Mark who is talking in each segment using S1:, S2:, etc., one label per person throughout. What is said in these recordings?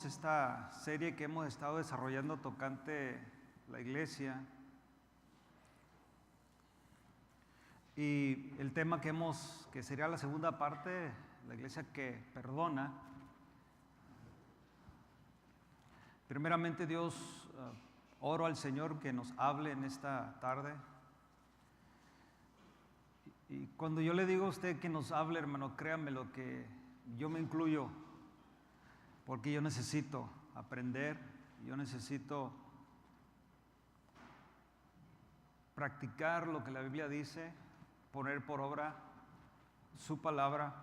S1: Esta serie que hemos estado desarrollando tocante la iglesia y el tema que sería la segunda parte, la iglesia que perdona. Primeramente Dios, oro al Señor que nos hable en esta tarde. Y cuando yo le digo a usted que nos hable, hermano, créame lo que yo me incluyo, porque yo necesito aprender, yo necesito practicar lo que la Biblia dice, poner por obra su palabra.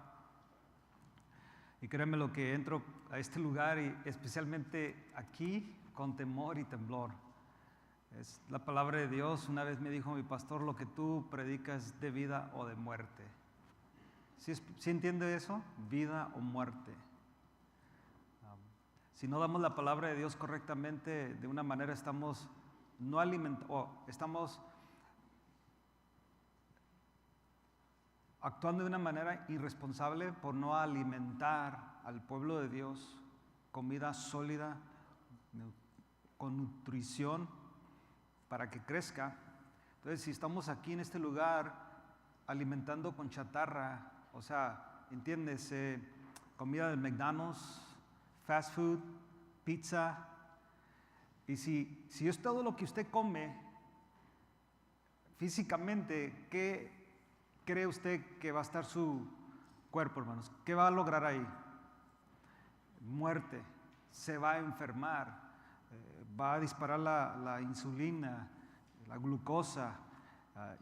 S1: Y créeme lo que entro a este lugar y especialmente aquí con temor y temblor. Es la palabra de Dios. Una vez me dijo mi pastor, lo que tú predicas es de vida o de muerte. ¿Sí entiende eso? Vida o muerte. Si no damos la palabra de Dios correctamente, de una manera estamos actuando de una manera irresponsable por no alimentar al pueblo de Dios comida sólida, con nutrición para que crezca. Entonces, si estamos aquí en este lugar alimentando con chatarra, o sea, entiéndese, comida del McDonald's, fast food, pizza, y si es todo lo que usted come físicamente, ¿qué cree usted que va a estar su cuerpo, hermanos? ¿Qué va a lograr ahí? Muerte, se va a enfermar, va a disparar la insulina, la glucosa,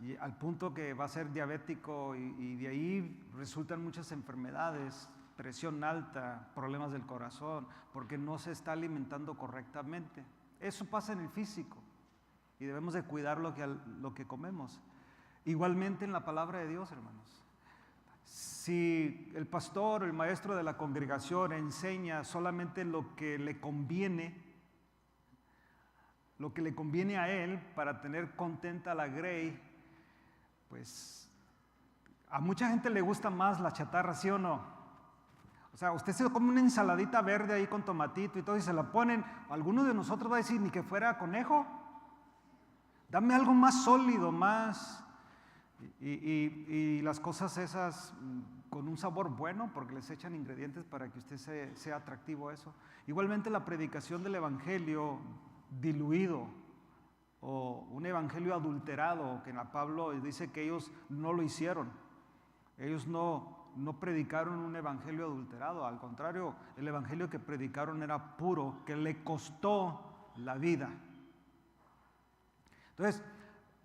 S1: y al punto que va a ser diabético y de ahí resultan muchas enfermedades, presión alta, problemas del corazón, porque no se está alimentando correctamente. Eso pasa en el físico y debemos de cuidar lo que comemos. Igualmente en la palabra de Dios, hermanos. Si el pastor o el maestro de la congregación enseña solamente lo que le conviene a él para tener contenta a la grey, pues a mucha gente le gusta más la chatarra, ¿sí o no? O sea, usted se come una ensaladita verde ahí con tomatito y todo y se la ponen, alguno de nosotros va a decir, ni que fuera conejo, dame algo más sólido, más, y las cosas esas con un sabor bueno, porque les echan ingredientes para que usted sea atractivo a eso. Igualmente la predicación del evangelio diluido o un evangelio adulterado, que Pablo dice que ellos no lo hicieron, ellos no predicaron un evangelio adulterado, al contrario, el evangelio que predicaron era puro, que le costó la vida. Entonces,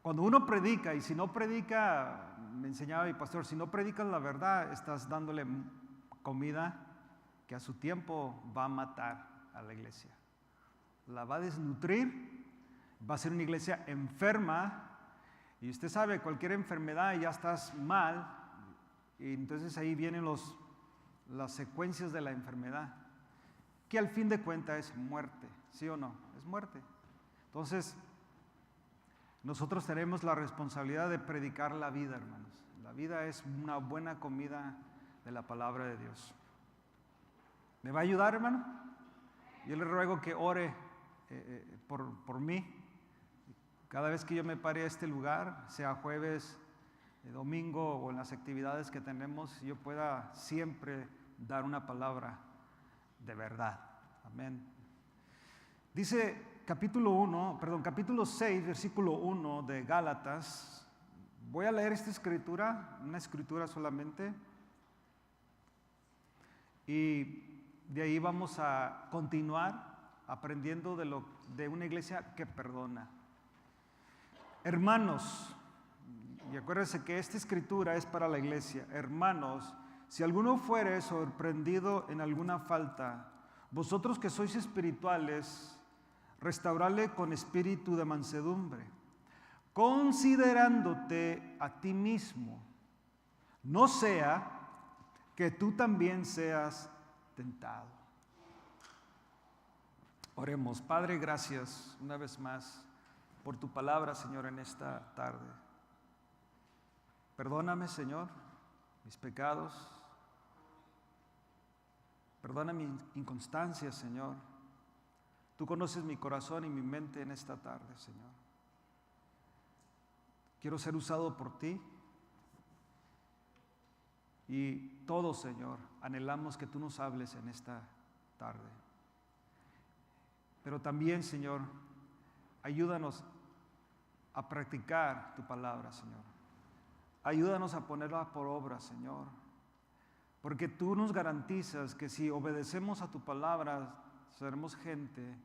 S1: cuando uno predica, y si no predica, me enseñaba mi pastor, si no predicas la verdad, estás dándole comida que a su tiempo va a matar a la iglesia. La va a desnutrir, va a ser una iglesia enferma, y usted sabe, cualquier enfermedad ya estás mal, y entonces ahí vienen las secuencias de la enfermedad, que al fin de cuentas es muerte, ¿sí o no? Es muerte. Entonces, nosotros tenemos la responsabilidad de predicar la vida, hermanos. La vida es una buena comida de la palabra de Dios. ¿Me va a ayudar, hermano? Yo le ruego que ore por mí. Cada vez que yo me pare a este lugar, sea jueves, domingo o en las actividades que tenemos, yo pueda siempre dar una palabra de verdad. Amén. Dice capítulo 6, versículo 1 de Gálatas. Voy a leer esta escritura, una escritura solamente, y de ahí vamos a continuar aprendiendo de una iglesia que perdona. Hermanos, y acuérdense que esta escritura es para la iglesia. Hermanos, si alguno fuere sorprendido en alguna falta, vosotros que sois espirituales, restaurarle con espíritu de mansedumbre, considerándote a ti mismo, no sea que tú también seas tentado. Oremos. Padre, gracias una vez más por tu palabra, Señor, en esta tarde. Perdóname, Señor, mis pecados. Perdona mi inconstancia, Señor. Tú conoces mi corazón y mi mente en esta tarde, Señor. Quiero ser usado por ti. Y todos, Señor, anhelamos que tú nos hables en esta tarde. Pero también, Señor, ayúdanos a practicar tu palabra, Señor. Ayúdanos a ponerla por obra, Señor. Porque tú nos garantizas que si obedecemos a tu palabra, seremos gente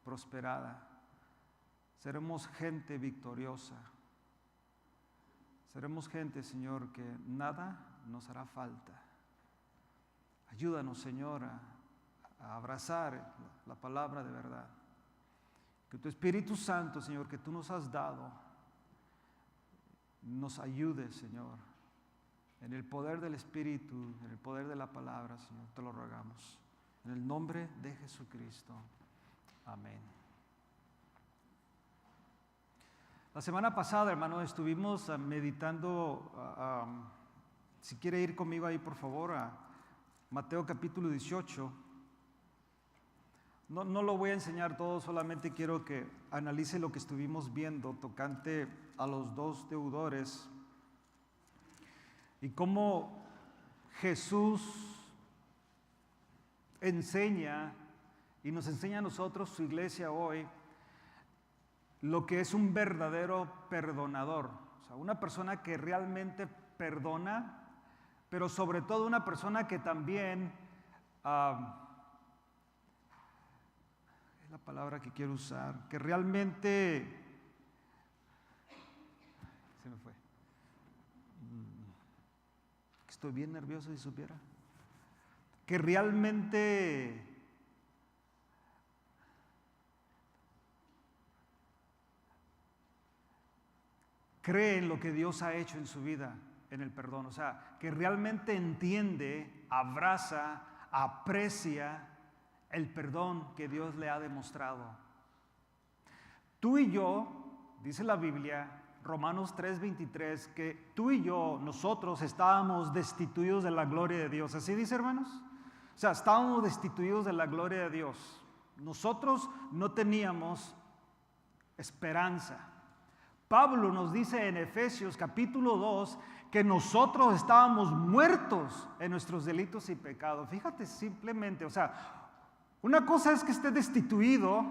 S1: prosperada. Seremos gente victoriosa. Seremos gente, Señor, que nada nos hará falta. Ayúdanos, Señor, a abrazar la palabra de verdad. Que tu Espíritu Santo, Señor, que tú nos has dado, nos ayude, Señor, en el poder del Espíritu, en el poder de la palabra, Señor, te lo rogamos. En el nombre de Jesucristo. Amén. La semana pasada, hermano, estuvimos meditando, si quiere ir conmigo ahí, por favor, a Mateo capítulo 18. No lo voy a enseñar todo, solamente quiero que analice lo que estuvimos viendo tocante a los dos deudores y cómo Jesús enseña y nos enseña a nosotros, su iglesia hoy, lo que es un verdadero perdonador. O sea, una persona que realmente perdona, pero sobre todo una persona que también, es la palabra que quiero usar, que realmente, se me fue, estoy bien nervioso si supiera, que realmente cree en lo que Dios ha hecho en su vida, en el perdón. O sea, que realmente entiende, abraza, aprecia el perdón que Dios le ha demostrado. Tú y yo, dice la Biblia, Romanos 3:23, que tú y yo, nosotros estábamos destituidos de la gloria de Dios. ¿Así dice, hermanos? O sea, estábamos destituidos de la gloria de Dios. Nosotros no teníamos esperanza. Pablo nos dice en Efesios capítulo 2 que nosotros estábamos muertos en nuestros delitos y pecados. Fíjate simplemente, o sea, una cosa es que esté destituido,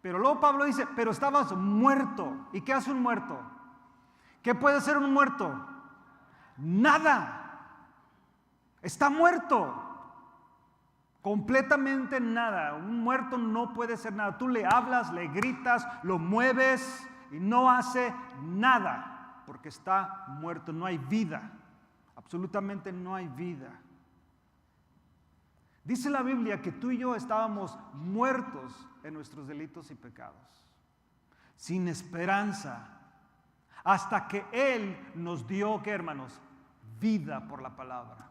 S1: pero luego Pablo dice, pero estabas muerto. ¿Y qué hace un muerto? ¿Qué puede hacer un muerto? Nada. Está muerto. Completamente nada. Un muerto no puede hacer nada. Tú le hablas, le gritas, lo mueves y no hace nada porque está muerto. No hay vida. Absolutamente no hay vida. Dice la Biblia que tú y yo estábamos muertos en nuestros delitos y pecados, sin esperanza, hasta que Él nos dio, ¿qué, hermanos? Vida por la palabra.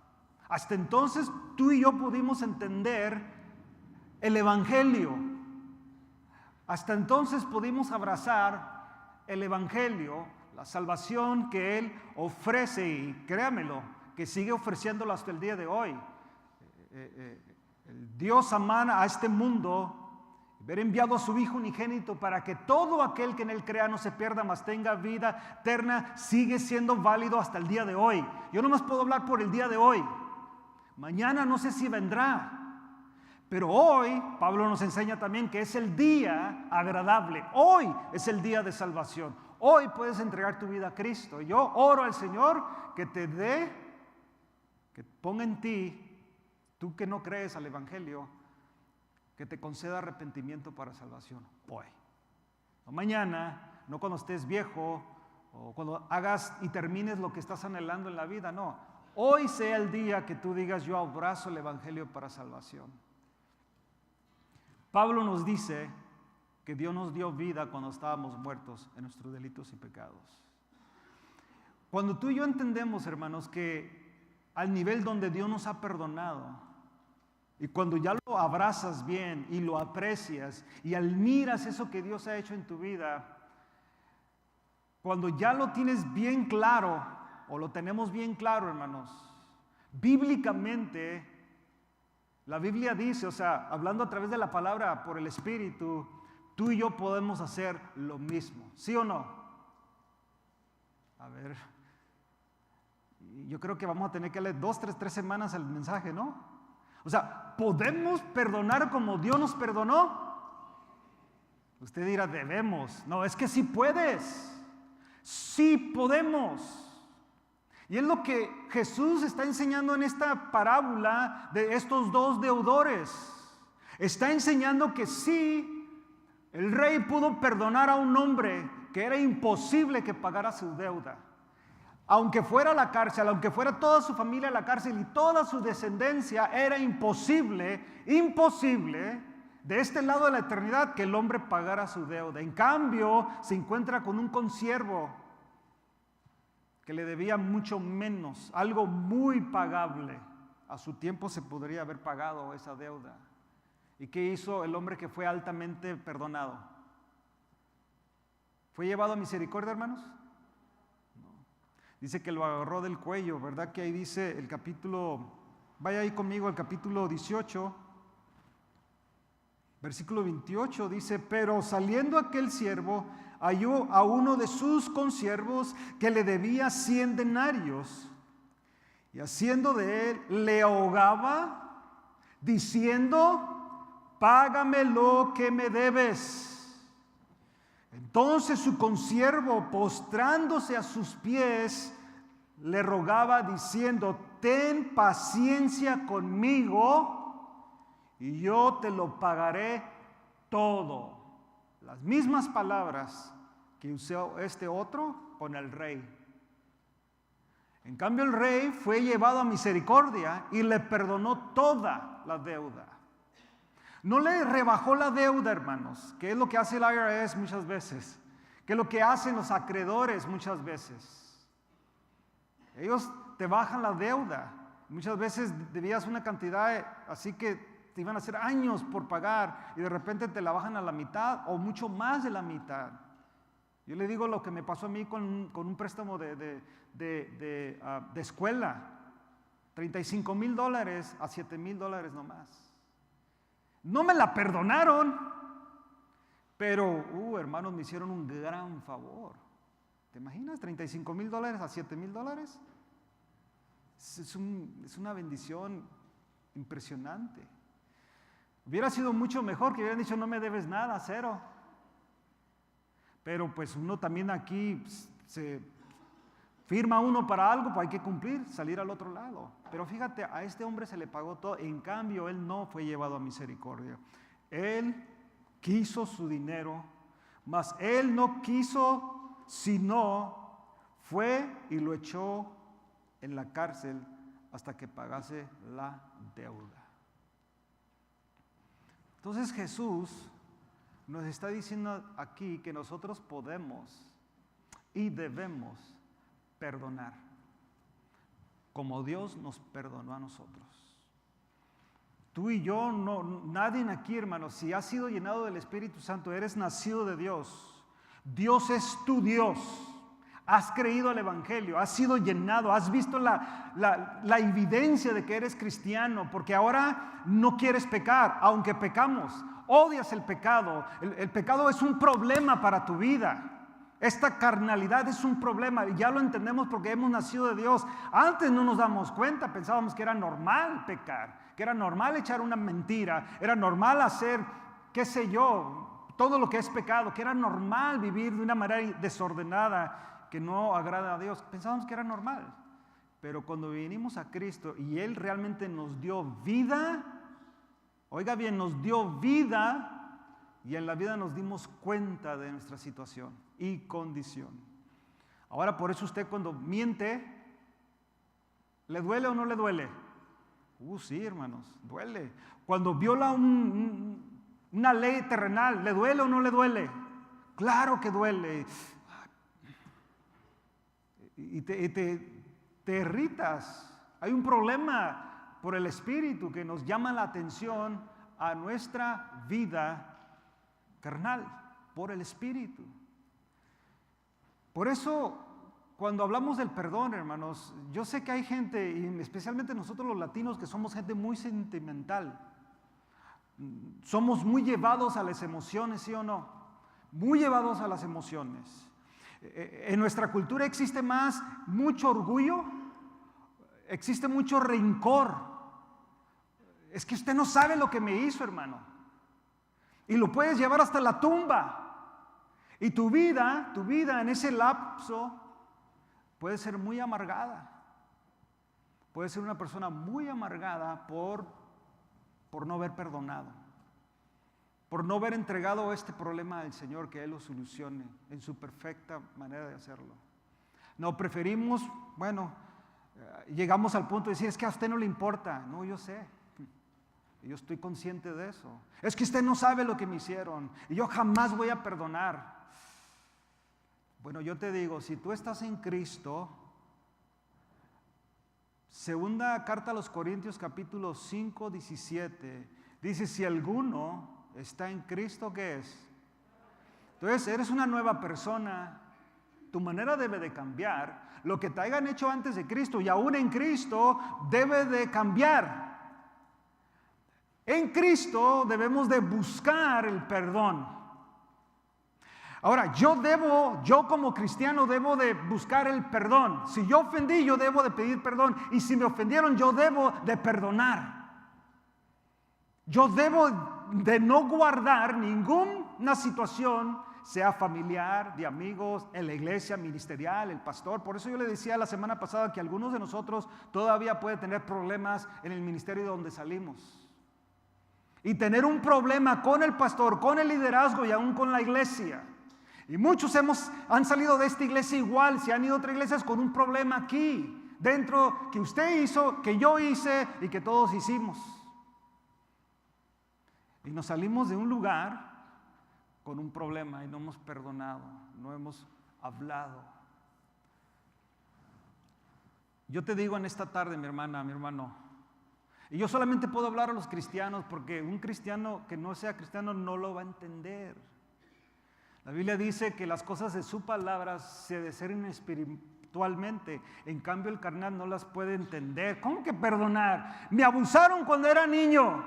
S1: Hasta entonces tú y yo pudimos entender el Evangelio. Hasta entonces pudimos abrazar el Evangelio, la salvación que Él ofrece, y créamelo, que sigue ofreciéndolo hasta el día de hoy. El Dios amar a este mundo, haber enviado a su Hijo unigénito para que todo aquel que en Él crea no se pierda, mas tenga vida eterna, sigue siendo válido hasta el día de hoy. Yo no más puedo hablar por el día de hoy. Mañana no sé si vendrá. Pero hoy, Pablo nos enseña también que es el día agradable. Hoy es el día de salvación. Hoy puedes entregar tu vida a Cristo. Yo oro al Señor que te dé, que ponga en ti, tú que no crees al Evangelio, que te conceda arrepentimiento para salvación. Hoy. No mañana, no cuando estés viejo, o cuando hagas y termines lo que estás anhelando en la vida. No. Hoy sea el día que tú digas, yo abrazo el Evangelio para salvación. Pablo nos dice que Dios nos dio vida cuando estábamos muertos en nuestros delitos y pecados. Cuando tú y yo entendemos, hermanos, que al nivel donde Dios nos ha perdonado, y cuando ya lo abrazas bien y lo aprecias y admiras eso que Dios ha hecho en tu vida, cuando ya lo tienes bien claro, o lo tenemos bien claro, hermanos, bíblicamente La Biblia dice, o sea, hablando a través de la palabra por el Espíritu, tú y yo podemos hacer lo mismo, ¿sí o no? A ver, yo creo que vamos a tener que leer 2, 3 semanas el mensaje, ¿no? O sea, ¿podemos perdonar como Dios nos perdonó? Usted dirá, debemos. No, es que sí puedes. Sí podemos. Y es lo que Jesús está enseñando en esta parábola de estos dos deudores. Está enseñando que sí, el rey pudo perdonar a un hombre que era imposible que pagara su deuda. Aunque fuera a la cárcel, aunque fuera toda su familia a la cárcel y toda su descendencia, era imposible de este lado de la eternidad que el hombre pagara su deuda. En cambio, se encuentra con un consiervo que le debía mucho menos, algo muy pagable. A su tiempo se podría haber pagado esa deuda. ¿Y qué hizo el hombre que fue altamente perdonado? ¿Fue llevado a misericordia, hermanos? No. Dice que lo agarró del cuello, ¿verdad? Que ahí dice el capítulo, vaya ahí conmigo al capítulo 18, versículo 28, dice, pero saliendo aquel siervo, halló a uno de sus consiervos que le debía 100 denarios y haciendo de él le ahogaba diciendo, págame lo que me debes. Entonces su consiervo, postrándose a sus pies, le rogaba diciendo, ten paciencia conmigo y yo te lo pagaré todo. Las mismas palabras que usó este otro con el rey. En cambio el rey fue llevado a misericordia y le perdonó toda la deuda. No le rebajó la deuda, hermanos, que es lo que hace el IRS muchas veces, que es lo que hacen los acreedores muchas veces. Ellos te bajan la deuda. Muchas veces debías una cantidad así que te iban a hacer años por pagar y de repente te la bajan a la mitad o mucho más de la mitad. Yo le digo lo que me pasó a mí con un préstamo de escuela, $35,000 a $7,000 nomás. No me la perdonaron, pero, hermanos, me hicieron un gran favor. ¿Te imaginas? $35,000 a $7,000. Es una bendición impresionante. Hubiera sido mucho mejor que hubieran dicho no me debes nada, cero. Pero pues uno también aquí se firma uno para algo, pues hay que cumplir, salir al otro lado. Pero fíjate, a este hombre se le pagó todo, en cambio él no fue llevado a misericordia. Él quiso su dinero, mas él no quiso, sino fue y lo echó en la cárcel hasta que pagase la deuda. Entonces Jesús nos está diciendo aquí que nosotros podemos y debemos perdonar como Dios nos perdonó a nosotros. Tú y yo, nadie aquí, hermanos, si has sido llenado del Espíritu Santo, eres nacido de Dios. Dios es tu Dios. Has creído al Evangelio, has sido llenado, has visto la evidencia de que eres cristiano, porque ahora no quieres pecar, aunque pecamos, odias el pecado. El pecado es un problema para tu vida. Esta carnalidad es un problema y ya lo entendemos porque hemos nacido de Dios. Antes no nos damos cuenta, pensábamos que era normal pecar, que era normal echar una mentira, era normal hacer, qué sé yo, todo lo que es pecado, que era normal vivir de una manera desordenada que no agrada a Dios. Pensábamos que era normal, pero cuando vinimos a Cristo y Él realmente nos dio vida, oiga bien, nos dio vida y en la vida nos dimos cuenta de nuestra situación y condición. Ahora por eso usted cuando miente, ¿le duele o no le duele? Sí, hermanos, duele. Cuando viola una ley terrenal, ¿le duele o no le duele? Claro que duele. Y te irritas. Hay un problema por el Espíritu que nos llama la atención a nuestra vida carnal, por el Espíritu. Por eso, Cuando hablamos del perdón, hermanos, yo sé que hay gente, y especialmente nosotros los latinos, que somos gente muy sentimental. Somos muy llevados a las emociones, ¿sí o no? Muy llevados a las emociones. En nuestra cultura existe mucho orgullo, existe mucho rencor. Es que usted no sabe lo que me hizo, hermano. Y lo puedes llevar hasta la tumba. Y tu vida en ese lapso puede ser muy amargada. Puede ser una persona muy amargada por no haber perdonado, por no haber entregado este problema al Señor, que Él lo solucione en su perfecta manera de hacerlo. No, preferimos, llegamos al punto de decir, es que a usted no le importa. No, yo sé, yo estoy consciente de eso. Es que usted no sabe lo que me hicieron y yo jamás voy a perdonar. Bueno, yo te digo, si tú estás en Cristo, segunda carta a los Corintios capítulo 5, 17, dice, si alguno está en Cristo, ¿qué es? Entonces, eres una nueva persona, tu manera debe de cambiar, lo que te hayan hecho antes de Cristo y aún en Cristo debe de cambiar. En Cristo debemos de buscar el perdón. Ahora, yo como cristiano debo de buscar el perdón. Si yo ofendí, yo debo de pedir perdón. Y si me ofendieron, yo debo de perdonar. Yo debo de no guardar ninguna situación, sea familiar, de amigos, en la iglesia, ministerial, el pastor. Por eso yo le decía la semana pasada que algunos de nosotros todavía pueden tener problemas en el ministerio donde salimos. Y tener un problema con el pastor, con el liderazgo y aún con la iglesia. Y muchos han salido de esta iglesia igual, se han ido a otras iglesias con un problema aquí, dentro, que usted hizo, que yo hice y que todos hicimos. Y nos salimos de un lugar con un problema y no hemos perdonado, no hemos hablado. Yo te digo en esta tarde, mi hermana, mi hermano, y yo solamente puedo hablar a los cristianos porque un cristiano que no sea cristiano no lo va a entender. La Biblia dice que las cosas de su palabra se disciernen espiritualmente, en cambio el carnal no las puede entender. ¿Cómo que perdonar? Me abusaron cuando era niño.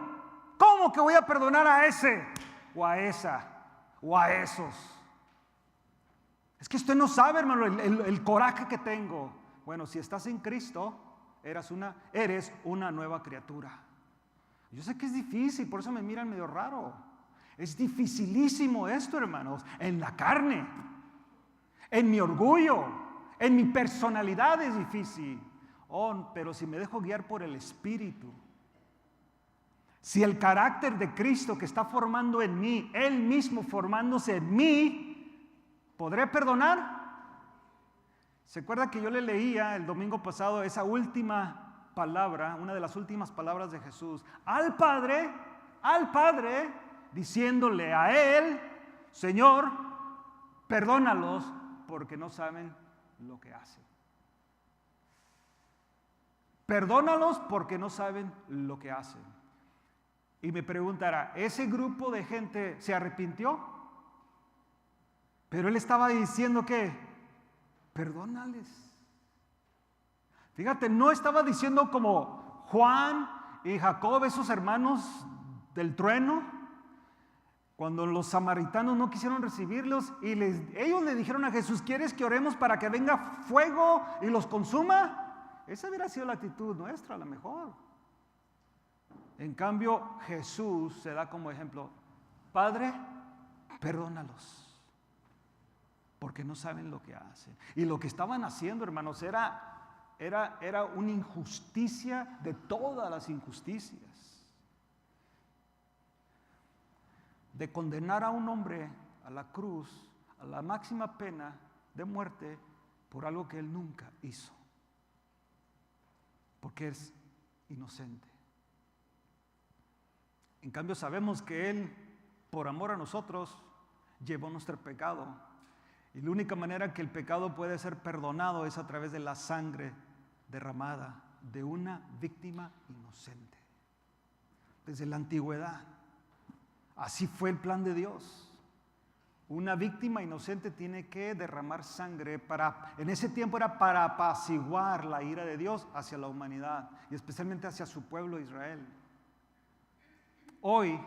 S1: ¿Cómo que voy a perdonar a ese o a esa o a esos? Es que usted no sabe, hermano, el coraje que tengo. Bueno, si estás en Cristo, eres una nueva criatura. Yo sé que es difícil, por eso me miran medio raro. Es dificilísimo esto, hermanos, en la carne, en mi orgullo, en mi personalidad es difícil. Pero si me dejo guiar por el Espíritu, si el carácter de Cristo que está formando en mí, Él mismo formándose en mí, ¿podré perdonar? ¿Se acuerda que yo le leía el domingo pasado esa última palabra, una de las últimas palabras de Jesús, al Padre, diciéndole a Él, Señor, perdónalos porque no saben lo que hacen. Perdónalos porque no saben lo que hacen. Y me preguntará, ¿ese grupo de gente se arrepintió? Pero Él estaba diciendo que, perdónales. Fíjate, no estaba diciendo como Juan y Jacob, esos hermanos del trueno, cuando los samaritanos no quisieron recibirlos y ellos le dijeron a Jesús, ¿quieres que oremos para que venga fuego y los consuma? Esa hubiera sido la actitud nuestra, a lo mejor. En cambio, Jesús se da como ejemplo, Padre, perdónalos, porque no saben lo que hacen. Y lo que estaban haciendo, hermanos, era una injusticia de todas las injusticias. De condenar a un hombre a la cruz, a la máxima pena de muerte, por algo que él nunca hizo, porque es inocente. En cambio sabemos que Él, por amor a nosotros, llevó nuestro pecado. Y la única manera que el pecado puede ser perdonado es a través de la sangre derramada de una víctima inocente. Desde la antigüedad. Así fue el plan de Dios. Una víctima inocente tiene que derramar sangre en ese tiempo era para apaciguar la ira de Dios hacia la humanidad y especialmente hacia su pueblo Israel. Hoy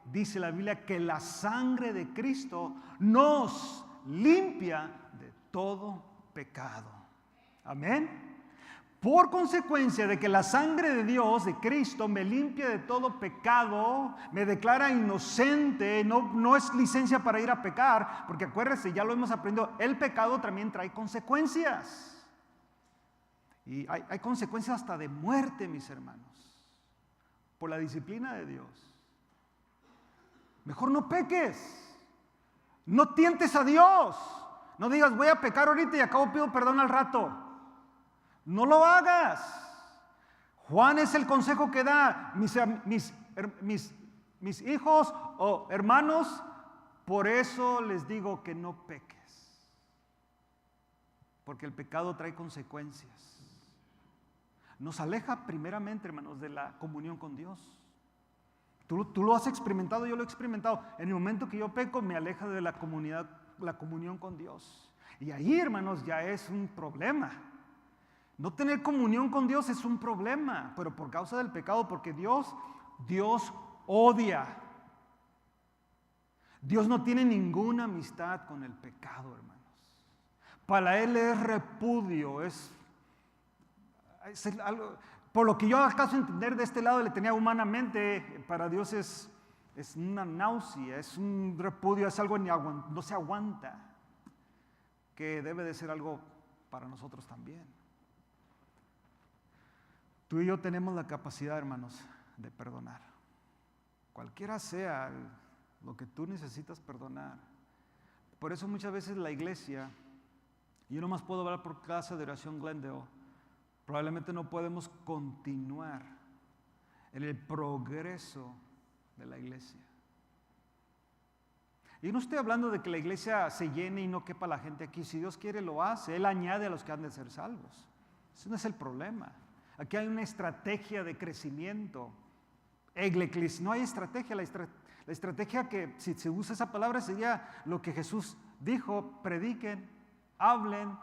S1: dice la Biblia que la sangre de Cristo nos limpia de todo pecado. Amén. Por consecuencia de que la sangre de Dios, de Cristo, me limpia de todo pecado, me declara inocente, no es licencia para ir a pecar, porque acuérdense, ya lo hemos aprendido, el pecado también trae consecuencias. Y hay consecuencias hasta de muerte, mis hermanos, por la disciplina de Dios. Mejor no peques, no tientes a Dios, no digas voy a pecar ahorita y acabo pido perdón al rato. No lo hagas. Juan es el consejo que da, mis hijos o hermanos, por eso les digo que no peques, porque el pecado trae consecuencias. Nos aleja primeramente, hermanos, de la comunión con Dios. Tú lo has experimentado, yo lo he experimentado. En el momento que yo peco, me aleja de la comunión con Dios. Y ahí, hermanos, ya es un problema. No tener comunión con Dios es un problema, pero por causa del pecado, porque Dios odia. Dios no tiene ninguna amistad con el pecado, hermanos. Para Él es repudio, es algo, por lo que yo alcanzo a entender de este lado, le tenía humanamente, para Dios es una náusea, es un repudio, es algo no se aguanta, que debe de ser algo para nosotros también. Tú y yo tenemos la capacidad, hermanos, de perdonar. Cualquiera sea lo que tú necesitas perdonar. Por eso muchas veces la iglesia, yo nomás puedo hablar por casa de oración Glendale, probablemente no podemos continuar en el progreso de la iglesia. Y no estoy hablando de que la iglesia se llene y no quepa la gente aquí. Si Dios quiere lo hace, Él añade a los que han de ser salvos. Ese no es el problema. Aquí hay una estrategia de crecimiento. No hay estrategia. La estrategia que, si se usa esa palabra, sería lo que Jesús dijo: prediquen, hablen,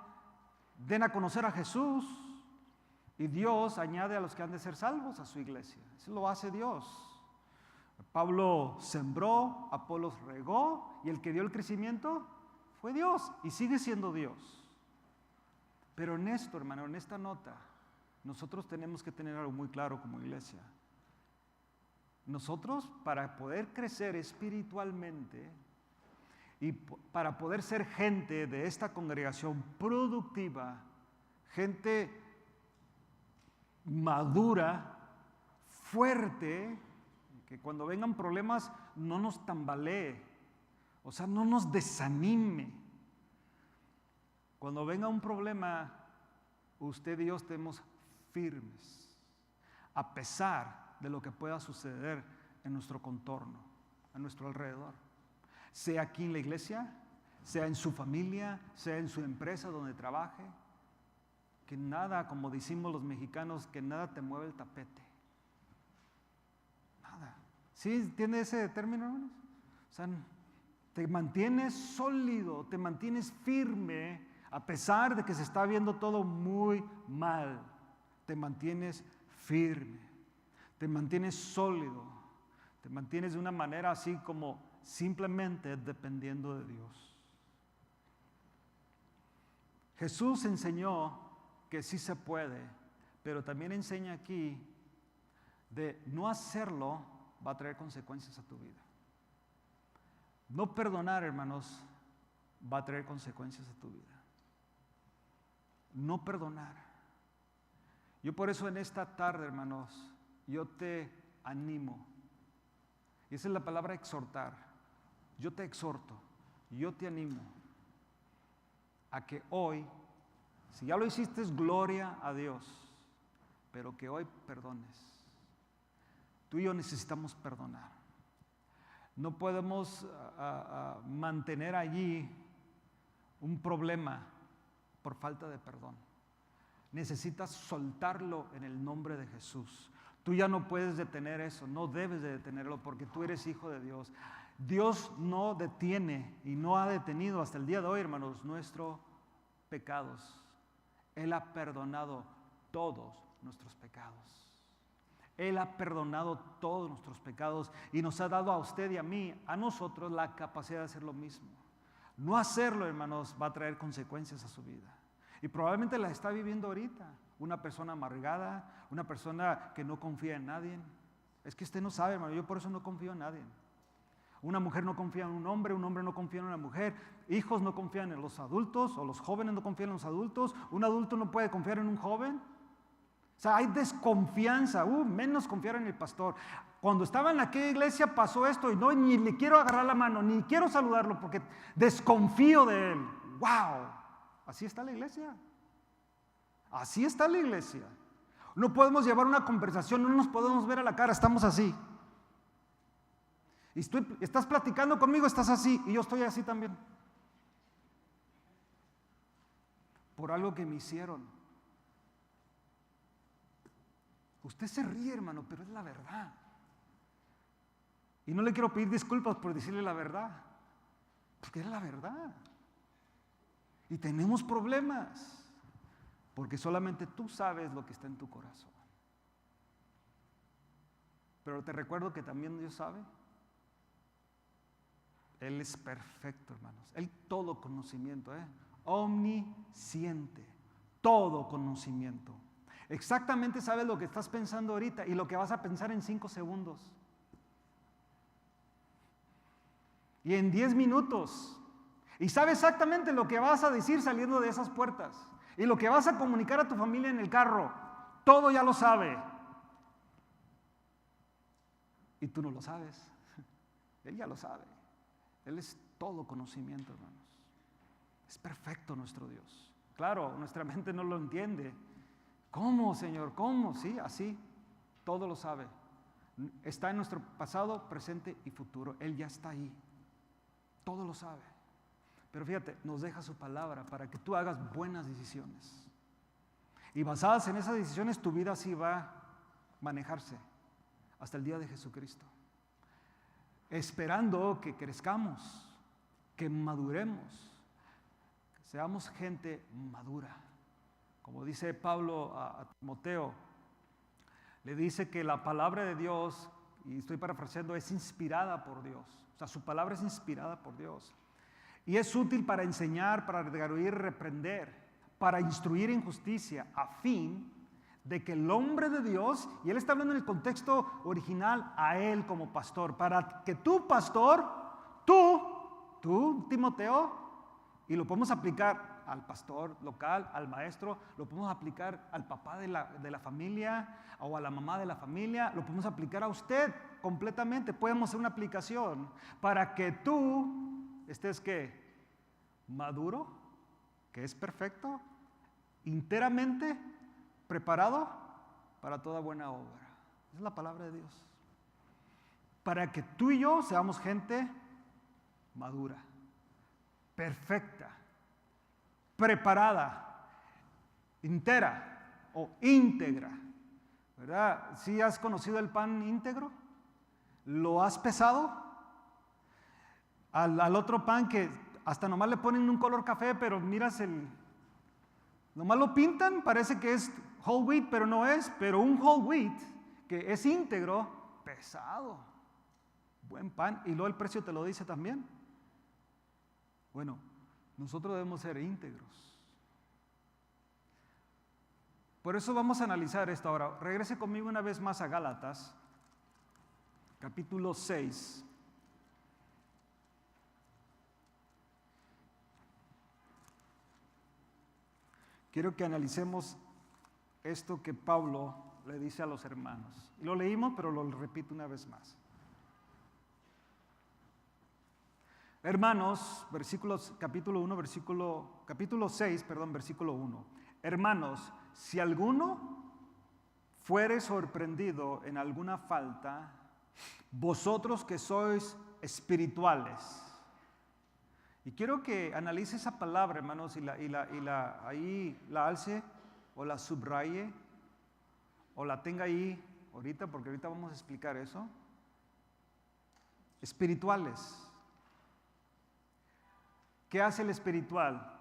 S1: den a conocer a Jesús. Y Dios añade a los que han de ser salvos a su iglesia. Eso lo hace Dios. Pablo sembró, Apolos regó, y el que dio el crecimiento fue Dios, y sigue siendo Dios. Pero en esto, hermano, en esta nota, nosotros tenemos que tener algo muy claro como iglesia. Nosotros, para poder crecer espiritualmente y para poder ser gente de esta congregación productiva, gente madura, fuerte, que cuando vengan problemas no nos tambalee, o sea, no nos desanime. Cuando venga un problema, usted y yo estemos firmes, a pesar de lo que pueda suceder en nuestro contorno, a nuestro alrededor. Sea aquí en la iglesia, sea en su familia, sea en su empresa donde trabaje, que nada, como decimos los mexicanos, que nada te mueve el tapete. Nada. ¿Sí entiende ese término, hermanos? O sea, te mantienes sólido, te mantienes firme, a pesar de que se está viendo todo muy mal. Te mantienes firme, te mantienes sólido, te mantienes de una manera así como simplemente dependiendo de Dios. Jesús enseñó que sí se puede, pero también enseña aquí de no hacerlo va a traer consecuencias a tu vida. No perdonar, hermanos, va a traer consecuencias a tu vida. No perdonar. Yo por eso en esta tarde, hermanos, yo te animo. Y esa es la palabra exhortar. Yo te exhorto, yo te animo a que hoy, si ya lo hiciste, es gloria a Dios, pero que hoy perdones. Tú y yo necesitamos perdonar. No podemos mantener allí un problema por falta de perdón. Necesitas soltarlo en el nombre de Jesús. Tú ya no puedes detener eso, no debes de detenerlo porque tú eres hijo de Dios. Dios no detiene y no ha detenido hasta el día de hoy, hermanos, nuestros pecados. Él ha perdonado todos nuestros pecados. Él ha perdonado todos nuestros pecados y nos ha dado a usted y a mí, a nosotros, la capacidad de hacer lo mismo. No hacerlo, hermanos, va a traer consecuencias a su vida. Y probablemente la está viviendo ahorita. Una persona amargada, una persona que no confía en nadie. Es que usted no sabe, hermano, yo por eso no confío en nadie. Una mujer no confía en un hombre no confía en una mujer. Hijos no confían en los adultos, o los jóvenes no confían en los adultos. Un adulto no puede confiar en un joven. O sea, hay desconfianza, menos confiar en el pastor. Cuando estaba en aquella iglesia pasó esto y no, ni le quiero agarrar la mano, ni quiero saludarlo porque desconfío de él. ¡Wow! Así está la iglesia. Así está la iglesia. No podemos llevar una conversación, no nos podemos ver a la cara, estamos así. Y estás platicando conmigo, estás así, y yo estoy así también. Por algo que me hicieron. Usted se ríe, hermano, pero es la verdad. Y no le quiero pedir disculpas por decirle la verdad, porque es la verdad. Y tenemos problemas, porque solamente tú sabes lo que está en tu corazón. Pero te recuerdo que también Dios sabe. Él es perfecto, hermanos. Él todo conocimiento, omnisciente, todo conocimiento. Exactamente sabe lo que estás pensando ahorita y lo que vas a pensar en 5 segundos. Y en 10 minutos. Y sabe exactamente lo que vas a decir saliendo de esas puertas. Y lo que vas a comunicar a tu familia en el carro. Todo ya lo sabe. Y tú no lo sabes. Él ya lo sabe. Él es todo conocimiento, hermanos. Es perfecto nuestro Dios. Claro, nuestra mente no lo entiende. ¿Cómo, Señor? ¿Cómo? Sí, así. Todo lo sabe. Está en nuestro pasado, presente y futuro. Él ya está ahí. Todo lo sabe. Pero fíjate, nos deja su palabra para que tú hagas buenas decisiones. Y basadas en esas decisiones, tu vida sí va a manejarse hasta el día de Jesucristo. Esperando que crezcamos, que maduremos, que seamos gente madura. Como dice Pablo a Timoteo, le dice que la palabra de Dios, y estoy parafraseando, es inspirada por Dios. O sea, su palabra es inspirada por Dios. Y es útil para enseñar, para redarguir, reprender, para instruir en justicia, a fin de que el hombre de Dios, y él está hablando en el contexto original a él como pastor, para que tú, pastor, tú, Timoteo, y lo podemos aplicar al pastor local, al maestro, lo podemos aplicar al papá de la familia o a la mamá de la familia, lo podemos aplicar a usted completamente. Podemos hacer una aplicación para que tú estés ¿qué? Maduro, que es perfecto, enteramente preparado para toda buena obra. Es la palabra de Dios. Para que tú y yo seamos gente madura, perfecta, preparada, entera o íntegra, ¿verdad? ¿Sí has conocido el pan íntegro? ¿Lo has pesado? Al otro pan que hasta nomás le ponen un color café, pero miras nomás lo pintan, parece que es whole wheat, pero no es, pero un whole wheat que es íntegro, pesado, buen pan, y luego el precio te lo dice también. Bueno, nosotros debemos ser íntegros. Por eso vamos a analizar esto ahora. Regrese conmigo una vez más a Gálatas, capítulo 6. Quiero que analicemos esto que Pablo le dice a los hermanos. Lo leímos, pero lo repito una vez más. Hermanos, capítulo 6, versículo 1. Hermanos, si alguno fuere sorprendido en alguna falta, vosotros que sois espirituales. Y quiero que analice esa palabra, hermanos, ahí la alce o la subraye o la tenga ahí ahorita, porque ahorita vamos a explicar eso, espirituales. ¿Qué hace el espiritual?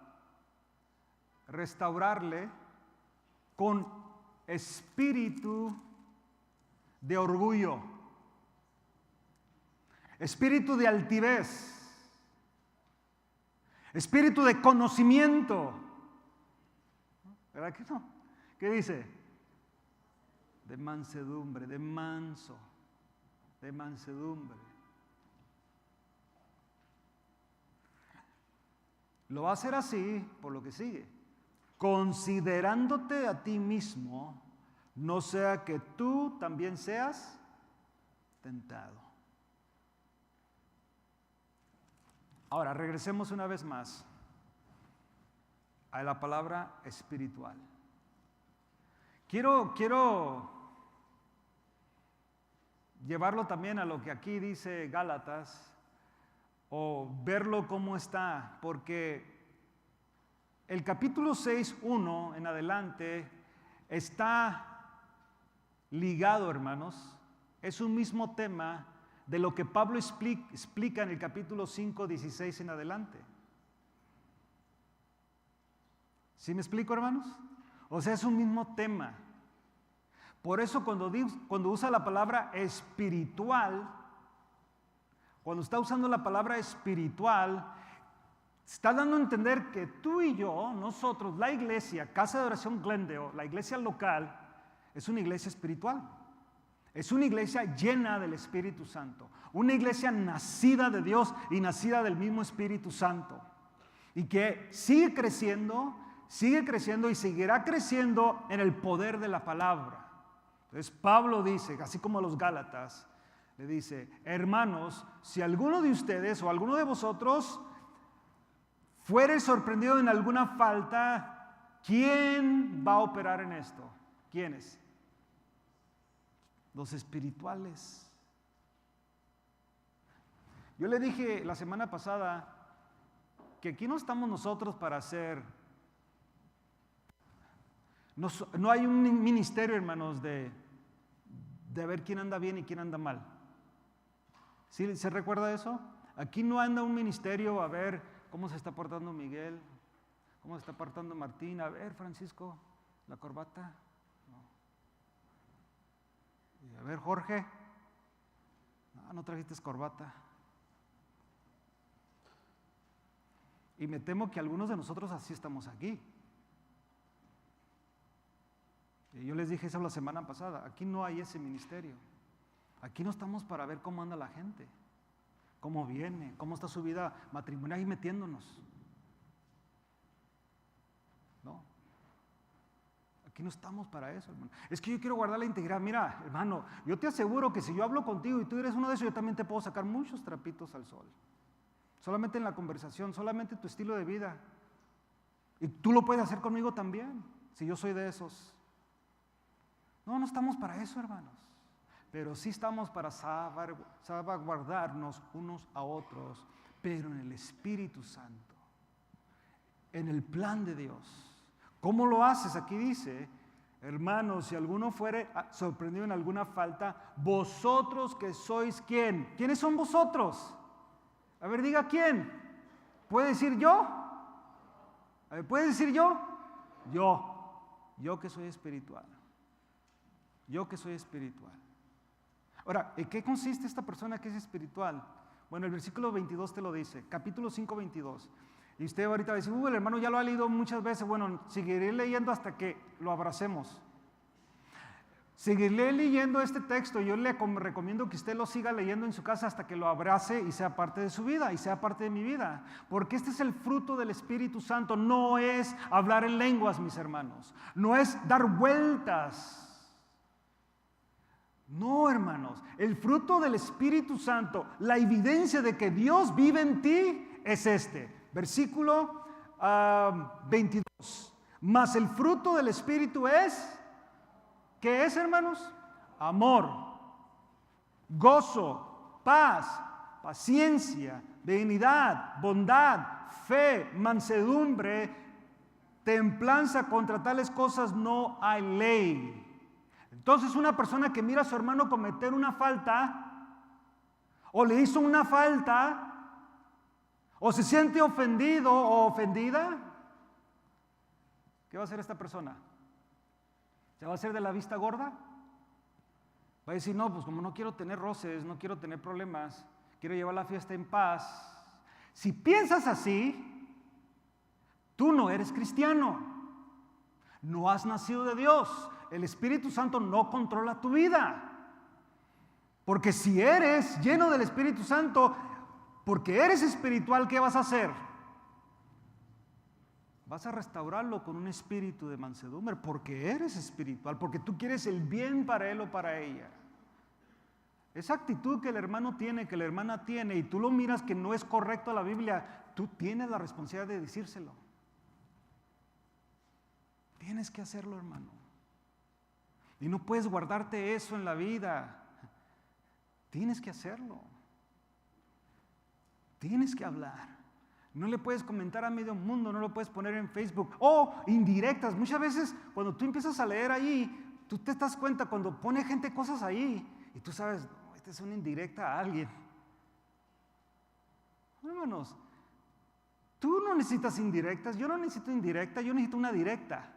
S1: Restaurarle con espíritu de orgullo, espíritu de altivez, espíritu de conocimiento. ¿Verdad que no? ¿Qué dice? De mansedumbre, de manso, de mansedumbre. Lo va a hacer así por lo que sigue. Considerándote a ti mismo, no sea que tú también seas tentado. Ahora, regresemos una vez más a la palabra espiritual. Quiero llevarlo también a lo que aquí dice Gálatas, o verlo como está, porque el capítulo 6:1 en adelante está ligado, hermanos, es un mismo tema de lo que Pablo explica en el capítulo 5:16 en adelante. ¿Sí me explico, hermanos? O sea, es un mismo tema. Por eso cuando usa la palabra espiritual, cuando está usando la palabra espiritual, está dando a entender que tú y yo, nosotros, la iglesia, Casa de Oración Glendale, la iglesia local, es una iglesia espiritual. Es una iglesia llena del Espíritu Santo. Una iglesia nacida de Dios y nacida del mismo Espíritu Santo. Y que sigue creciendo y seguirá creciendo en el poder de la palabra. Entonces Pablo dice, así como a los Gálatas, le dice: hermanos, si alguno de ustedes o alguno de vosotros fuere sorprendido en alguna falta, ¿quién va a operar en esto? ¿Quiénes? Los espirituales. Yo le dije la semana pasada que aquí no estamos nosotros para hacer, no hay un ministerio, hermanos, de ver quién anda bien y quién anda mal. ¿Sí se recuerda eso? Aquí no anda un ministerio a ver cómo se está portando Miguel, cómo se está portando Martín, a ver, Francisco, la corbata. A ver, Jorge, no trajiste corbata. Y me temo que algunos de nosotros así estamos aquí. Y yo les dije eso la semana pasada, aquí no hay ese ministerio. Aquí no estamos para ver cómo anda la gente, cómo viene, cómo está su vida matrimonial y metiéndonos. No. Aquí no estamos para eso, hermano. Es que yo quiero guardar la integridad. Mira, hermano, yo te aseguro que si yo hablo contigo y tú eres uno de esos, yo también te puedo sacar muchos trapitos al sol. Solamente en la conversación, solamente tu estilo de vida. Y tú lo puedes hacer conmigo también, si yo soy de esos. No estamos para eso, hermanos. Pero sí estamos para salvaguardarnos unos a otros, pero en el Espíritu Santo, en el plan de Dios. ¿Cómo lo haces? Aquí dice: hermanos, si alguno fuere sorprendido en alguna falta, vosotros que sois ¿quién? ¿Quiénes son vosotros? A ver, diga quién. ¿Puede decir yo? A ver, ¿puede decir yo? Yo que soy espiritual. Yo que soy espiritual. Ahora, ¿en qué consiste esta persona que es espiritual? Bueno, el versículo 22 te lo dice, capítulo 5, 22. Y usted ahorita va a decir: el hermano ya lo ha leído muchas veces. Bueno, seguiré leyendo hasta que lo abracemos. Seguiré leyendo este texto. Yo le recomiendo que usted lo siga leyendo en su casa hasta que lo abrace y sea parte de su vida y sea parte de mi vida. Porque este es el fruto del Espíritu Santo. No es hablar en lenguas, mis hermanos. No es dar vueltas. No, hermanos, el fruto del Espíritu Santo, la evidencia de que Dios vive en ti es este. Versículo 22. Mas el fruto del Espíritu es, ¿qué es, hermanos? Amor, gozo, paz, paciencia, benignidad, bondad, fe, mansedumbre, templanza. Contra tales cosas no hay ley. Entonces una persona que mira a su hermano cometer una falta, o le hizo una falta, o se siente ofendido o ofendida, ¿qué va a hacer esta persona? ¿Se va a hacer de la vista gorda? Va a decir, no, pues como no quiero tener roces, no quiero tener problemas, quiero llevar la fiesta en paz. Si piensas así, tú no eres cristiano, no has nacido de Dios. El Espíritu Santo no controla tu vida. Porque si eres lleno del Espíritu Santo, porque eres espiritual, ¿qué vas a hacer? Vas a restaurarlo con un espíritu de mansedumbre, porque eres espiritual, porque tú quieres el bien para él o para ella. Esa actitud que el hermano tiene, que la hermana tiene, y tú lo miras que no es correcto a la Biblia, tú tienes la responsabilidad de decírselo. Tienes que hacerlo, hermano. Y no puedes guardarte eso en la vida. Tienes que hacerlo. Tienes que hablar. No le puedes comentar a medio mundo, no lo puedes poner en Facebook. O indirectas. Muchas veces cuando tú empiezas a leer ahí, tú te das cuenta cuando pone gente cosas ahí y tú sabes, no, esta es una indirecta a alguien. Hermanos, tú no necesitas indirectas, yo no necesito indirecta, yo necesito una directa.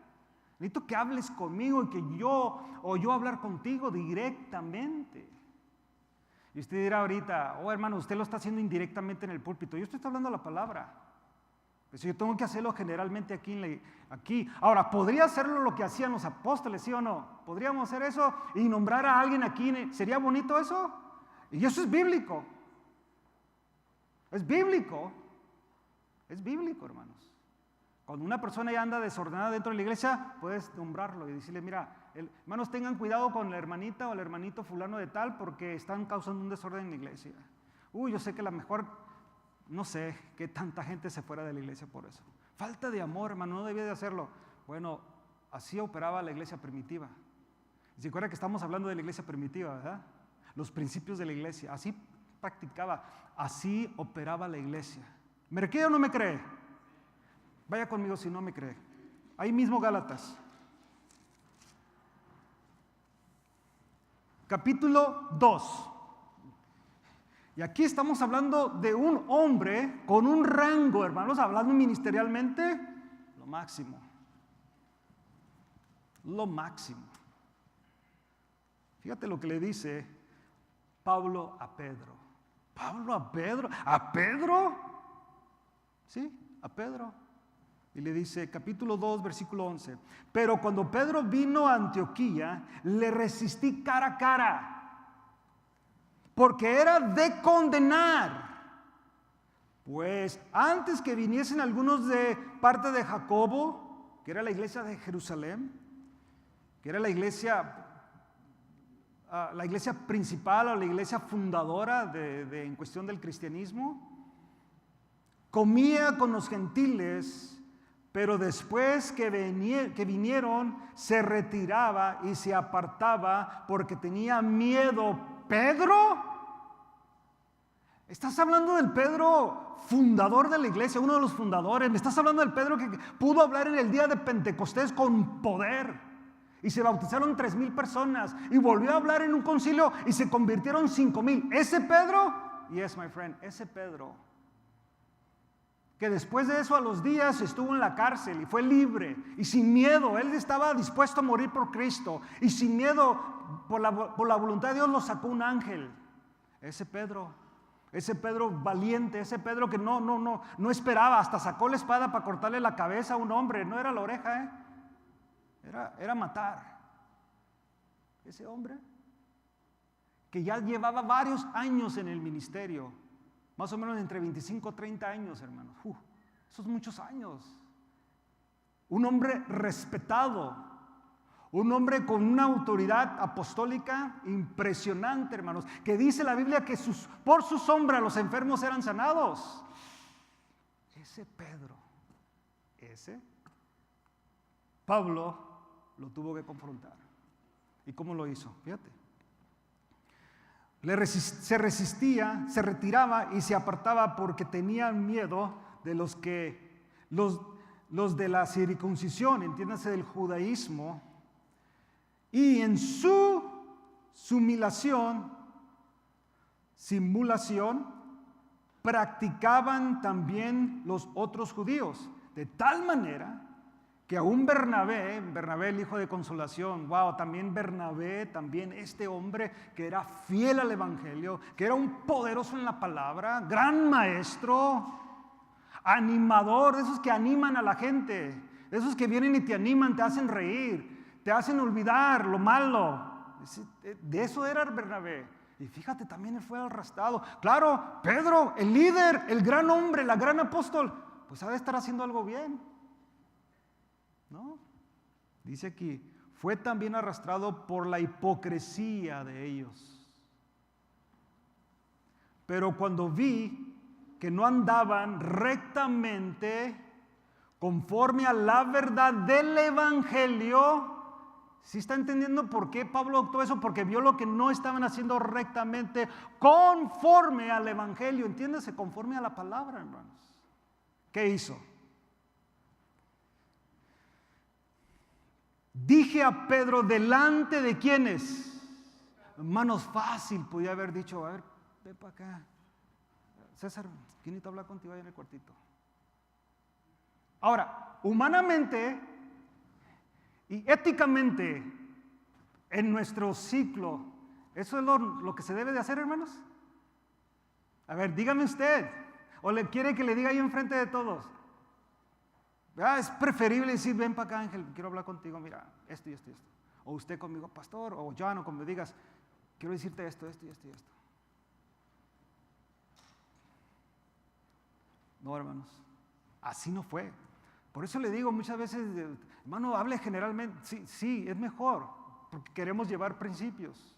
S1: Necesito que hables conmigo y que yo hablar contigo directamente. Y usted dirá ahorita, oh hermano, usted lo está haciendo indirectamente en el púlpito. Yo estoy hablando la palabra. Pues yo tengo que hacerlo generalmente aquí. Ahora, ¿podría hacerlo lo que hacían los apóstoles, sí o no? ¿Podríamos hacer eso y nombrar a alguien aquí? ¿Sería bonito eso? Y eso es bíblico. Es bíblico. Es bíblico, hermanos. Cuando una persona ya anda desordenada dentro de la iglesia, puedes nombrarlo y decirle, mira, hermanos, tengan cuidado con la hermanita o el hermanito fulano de tal porque están causando un desorden en la iglesia. Yo sé que a lo mejor, no sé, que tanta gente se fuera de la iglesia por eso. Falta de amor, hermano, no debía de hacerlo. Bueno, así operaba la iglesia primitiva. ¿Se acuerda que estamos hablando de la iglesia primitiva, verdad? Los principios de la iglesia, así practicaba, así operaba la iglesia. ¿Me cree o no me cree? Vaya conmigo si no me cree. Ahí mismo Gálatas. Capítulo 2. Y aquí estamos hablando de un hombre con un rango, hermanos, hablando ministerialmente, lo máximo. Lo máximo. Fíjate lo que le dice Pablo a Pedro. ¿Pablo a Pedro? ¿A Pedro? Sí, a Pedro. Y le dice, capítulo 2, versículo 11. Pero cuando Pedro vino a Antioquía, le resistí cara a cara, porque era de condenar. Pues antes que viniesen algunos de parte de Jacobo, que era la iglesia de Jerusalén, que era la iglesia principal o la iglesia fundadora en cuestión del cristianismo, comía con los gentiles. Pero después que vinieron, se retiraba y se apartaba porque tenía miedo. ¿Pedro? Estás hablando del Pedro fundador de la iglesia, uno de los fundadores. Me estás hablando del Pedro que pudo hablar en el día de Pentecostés con poder. Y se bautizaron 3,000 personas. Y volvió a hablar en un concilio y se convirtieron 5,000. ¿Ese Pedro? Yes, my friend, ese Pedro. Que después de eso a los días estuvo en la cárcel y fue libre y sin miedo. Él estaba dispuesto a morir por Cristo y sin miedo, por la voluntad de Dios lo sacó un ángel. Ese Pedro valiente, ese Pedro que no esperaba, hasta sacó la espada para cortarle la cabeza a un hombre. No era la oreja, era matar. Ese hombre que ya llevaba varios años en el ministerio. Más o menos entre 25 y 30 años, hermanos. Esos muchos años. Un hombre respetado. Un hombre con una autoridad apostólica impresionante, hermanos. Que dice la Biblia que por su sombra los enfermos eran sanados. Ese Pedro, Pablo lo tuvo que confrontar. ¿Y cómo lo hizo? Fíjate. Se resistía, se retiraba y se apartaba porque tenía miedo de los de la circuncisión, entiéndase del judaísmo, Y en su simulación, practicaban también los otros judíos, de tal manera que aún Bernabé el hijo de consolación, también Bernabé, también este hombre que era fiel al evangelio, que era un poderoso en la palabra, gran maestro, animador, de esos que animan a la gente, de esos que vienen y te animan, te hacen reír, te hacen olvidar lo malo. De eso era Bernabé. Y fíjate, también él fue arrastrado. Claro, Pedro, el líder, el gran hombre, la gran apóstol, pues ha de estar haciendo algo bien, ¿no? Dice aquí, fue también arrastrado por la hipocresía de ellos. Pero cuando vi que no andaban rectamente conforme a la verdad del evangelio, ¿sí está entendiendo por qué Pablo actuó eso? Porque vio lo que no estaban haciendo rectamente conforme al evangelio. Entiéndase, conforme a la palabra, hermanos. ¿Qué hizo? Dije a Pedro, delante de quienes, hermanos, fácil, podía haber dicho, a ver, ve para acá. César, ¿quién necesita hablar contigo ahí en el cuartito? Ahora, humanamente y éticamente, en nuestro ciclo, ¿eso es lo que se debe de hacer, hermanos? A ver, dígame usted, o le quiere que le diga ahí enfrente de todos. Es preferible decir, ven para acá, Ángel, quiero hablar contigo, mira, esto y esto y esto. O usted conmigo, pastor, o John, o como digas, quiero decirte esto y esto y esto. No, hermanos, así no fue. Por eso le digo muchas veces, hermano, hable generalmente. Sí, es mejor, porque queremos llevar principios.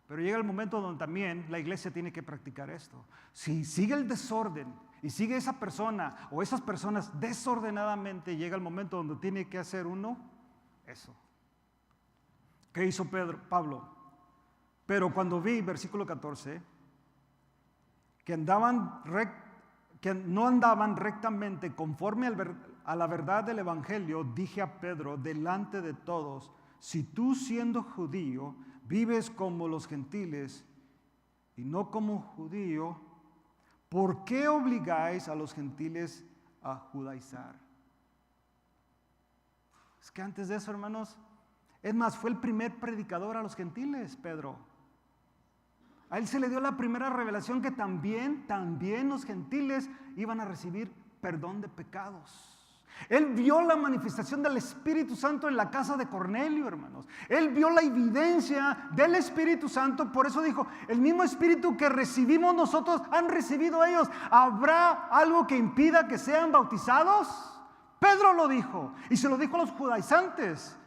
S1: Pero llega el momento donde también la iglesia tiene que practicar esto. Si sigue el desorden y sigue esa persona o esas personas desordenadamente, llega el momento donde tiene que hacer uno eso. ¿Qué hizo Pablo? Pero cuando vi, versículo 14, que no andaban rectamente conforme a la verdad del evangelio, dije a Pedro delante de todos, si tú siendo judío vives como los gentiles y no como judío, ¿por qué obligáis a los gentiles a judaizar? Es que antes de eso, hermanos, es más, fue el primer predicador a los gentiles, Pedro. A él se le dio la primera revelación que también los gentiles iban a recibir perdón de pecados. Él vio la manifestación del Espíritu Santo en la casa de Cornelio, hermanos. Él vio la evidencia del Espíritu Santo, por eso dijo, el mismo Espíritu que recibimos nosotros, han recibido ellos. ¿Habrá algo que impida que sean bautizados? Pedro lo dijo, y se lo dijo a los judaizantes.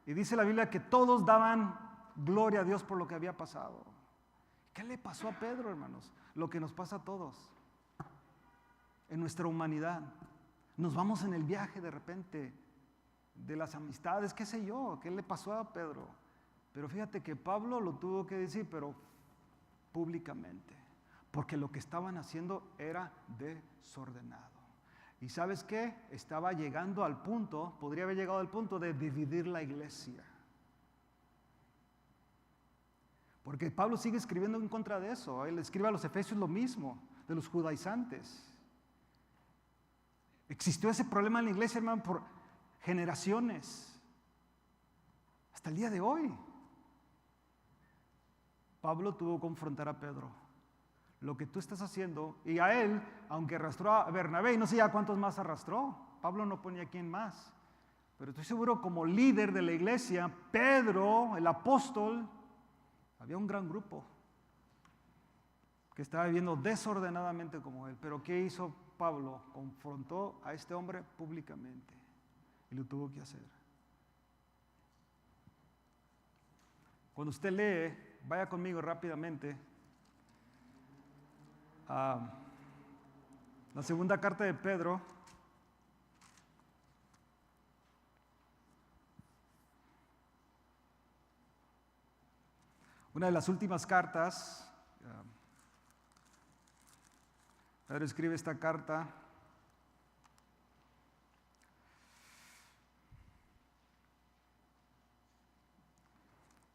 S1: Y dice la Biblia que todos daban gloria a Dios por lo que había pasado. ¿Qué le pasó a Pedro, hermanos? Lo que nos pasa a todos en nuestra humanidad. Nos vamos en el viaje de repente de las amistades, qué sé yo, qué le pasó a Pedro. Pero fíjate que Pablo lo tuvo que decir, pero públicamente, porque lo que estaban haciendo era desordenado. ¿Y sabes qué? Estaba llegando al punto, podría haber llegado al punto de dividir la iglesia. Porque Pablo sigue escribiendo en contra de eso. Él escribe a los efesios lo mismo, de los judaizantes. Existió ese problema en la iglesia, hermano, por generaciones. Hasta el día de hoy. Pablo tuvo que confrontar a Pedro. Lo que tú estás haciendo, y a él, aunque arrastró a Bernabé, y no sé ya cuántos más arrastró. Pablo no ponía quién más. Pero estoy seguro como líder de la iglesia, Pedro, el apóstol, había un gran grupo que estaba viviendo desordenadamente como él. Pero ¿qué hizo Pablo? Confrontó a este hombre públicamente y lo tuvo que hacer. Cuando usted lee, vaya conmigo rápidamente a la segunda carta de Pedro. Una de las últimas cartas. Pedro escribe esta carta.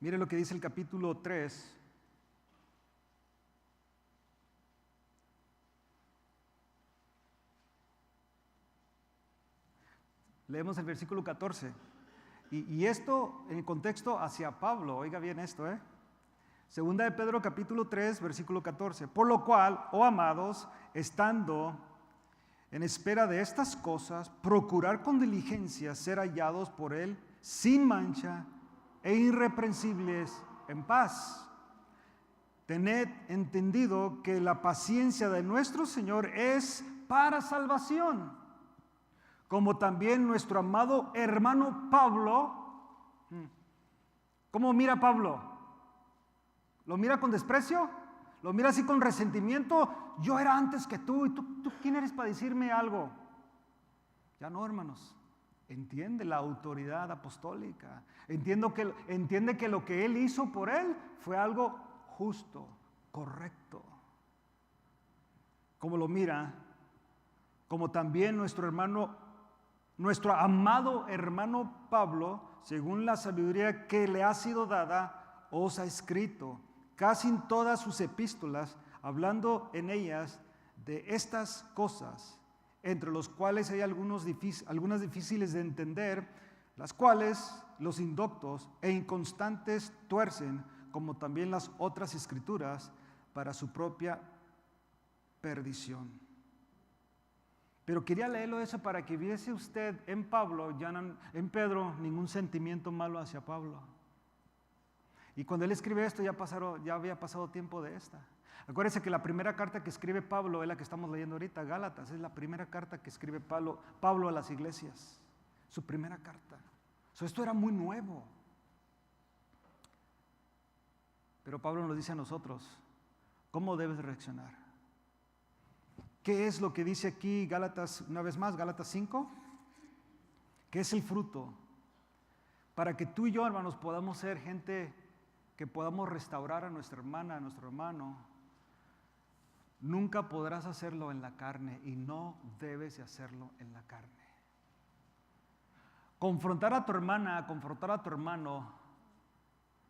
S1: Mire lo que dice el capítulo 3. Leemos el versículo 14. Y esto en contexto hacia Pablo. Oiga bien esto, ¿eh? Segunda de Pedro capítulo 3, versículo 14. Por lo cual, oh amados, estando en espera de estas cosas, procurar con diligencia ser hallados por Él sin mancha e irreprensibles en paz. Tened entendido que la paciencia de nuestro Señor es para salvación, como también nuestro amado hermano Pablo. ¿Cómo mira Pablo? ¿Lo mira con desprecio? ¿Lo mira así con resentimiento? Yo era antes que tú, y tú ¿quién eres para decirme algo? Ya no, hermanos. Entiende la autoridad apostólica. Entiende que lo que él hizo por él fue algo justo, correcto. Como lo mira, como también nuestro amado hermano Pablo, según la sabiduría que le ha sido dada, os ha escrito casi en todas sus epístolas, hablando en ellas de estas cosas, entre los cuales hay algunas difíciles de entender, las cuales los indoctos e inconstantes tuercen, como también las otras escrituras, para su propia perdición. Pero quería leerlo eso para que viese usted en Pablo, ya no, en Pedro, ningún sentimiento malo hacia Pablo. Y cuando él escribe esto ya había pasado tiempo de esta. Acuérdense que la primera carta que escribe Pablo es la que estamos leyendo ahorita, Gálatas, es la primera carta que escribe Pablo a las iglesias, su primera carta. Esto era muy nuevo. Pero Pablo nos dice a nosotros, ¿cómo debes reaccionar? ¿Qué es lo que dice aquí Gálatas, una vez más, Gálatas 5? ¿Qué es el fruto? Para que tú y yo, hermanos, podamos ser gente que podamos restaurar a nuestra hermana, a nuestro hermano. Nunca podrás hacerlo en la carne y no debes de hacerlo en la carne. Confrontar a tu hermana, confrontar a tu hermano,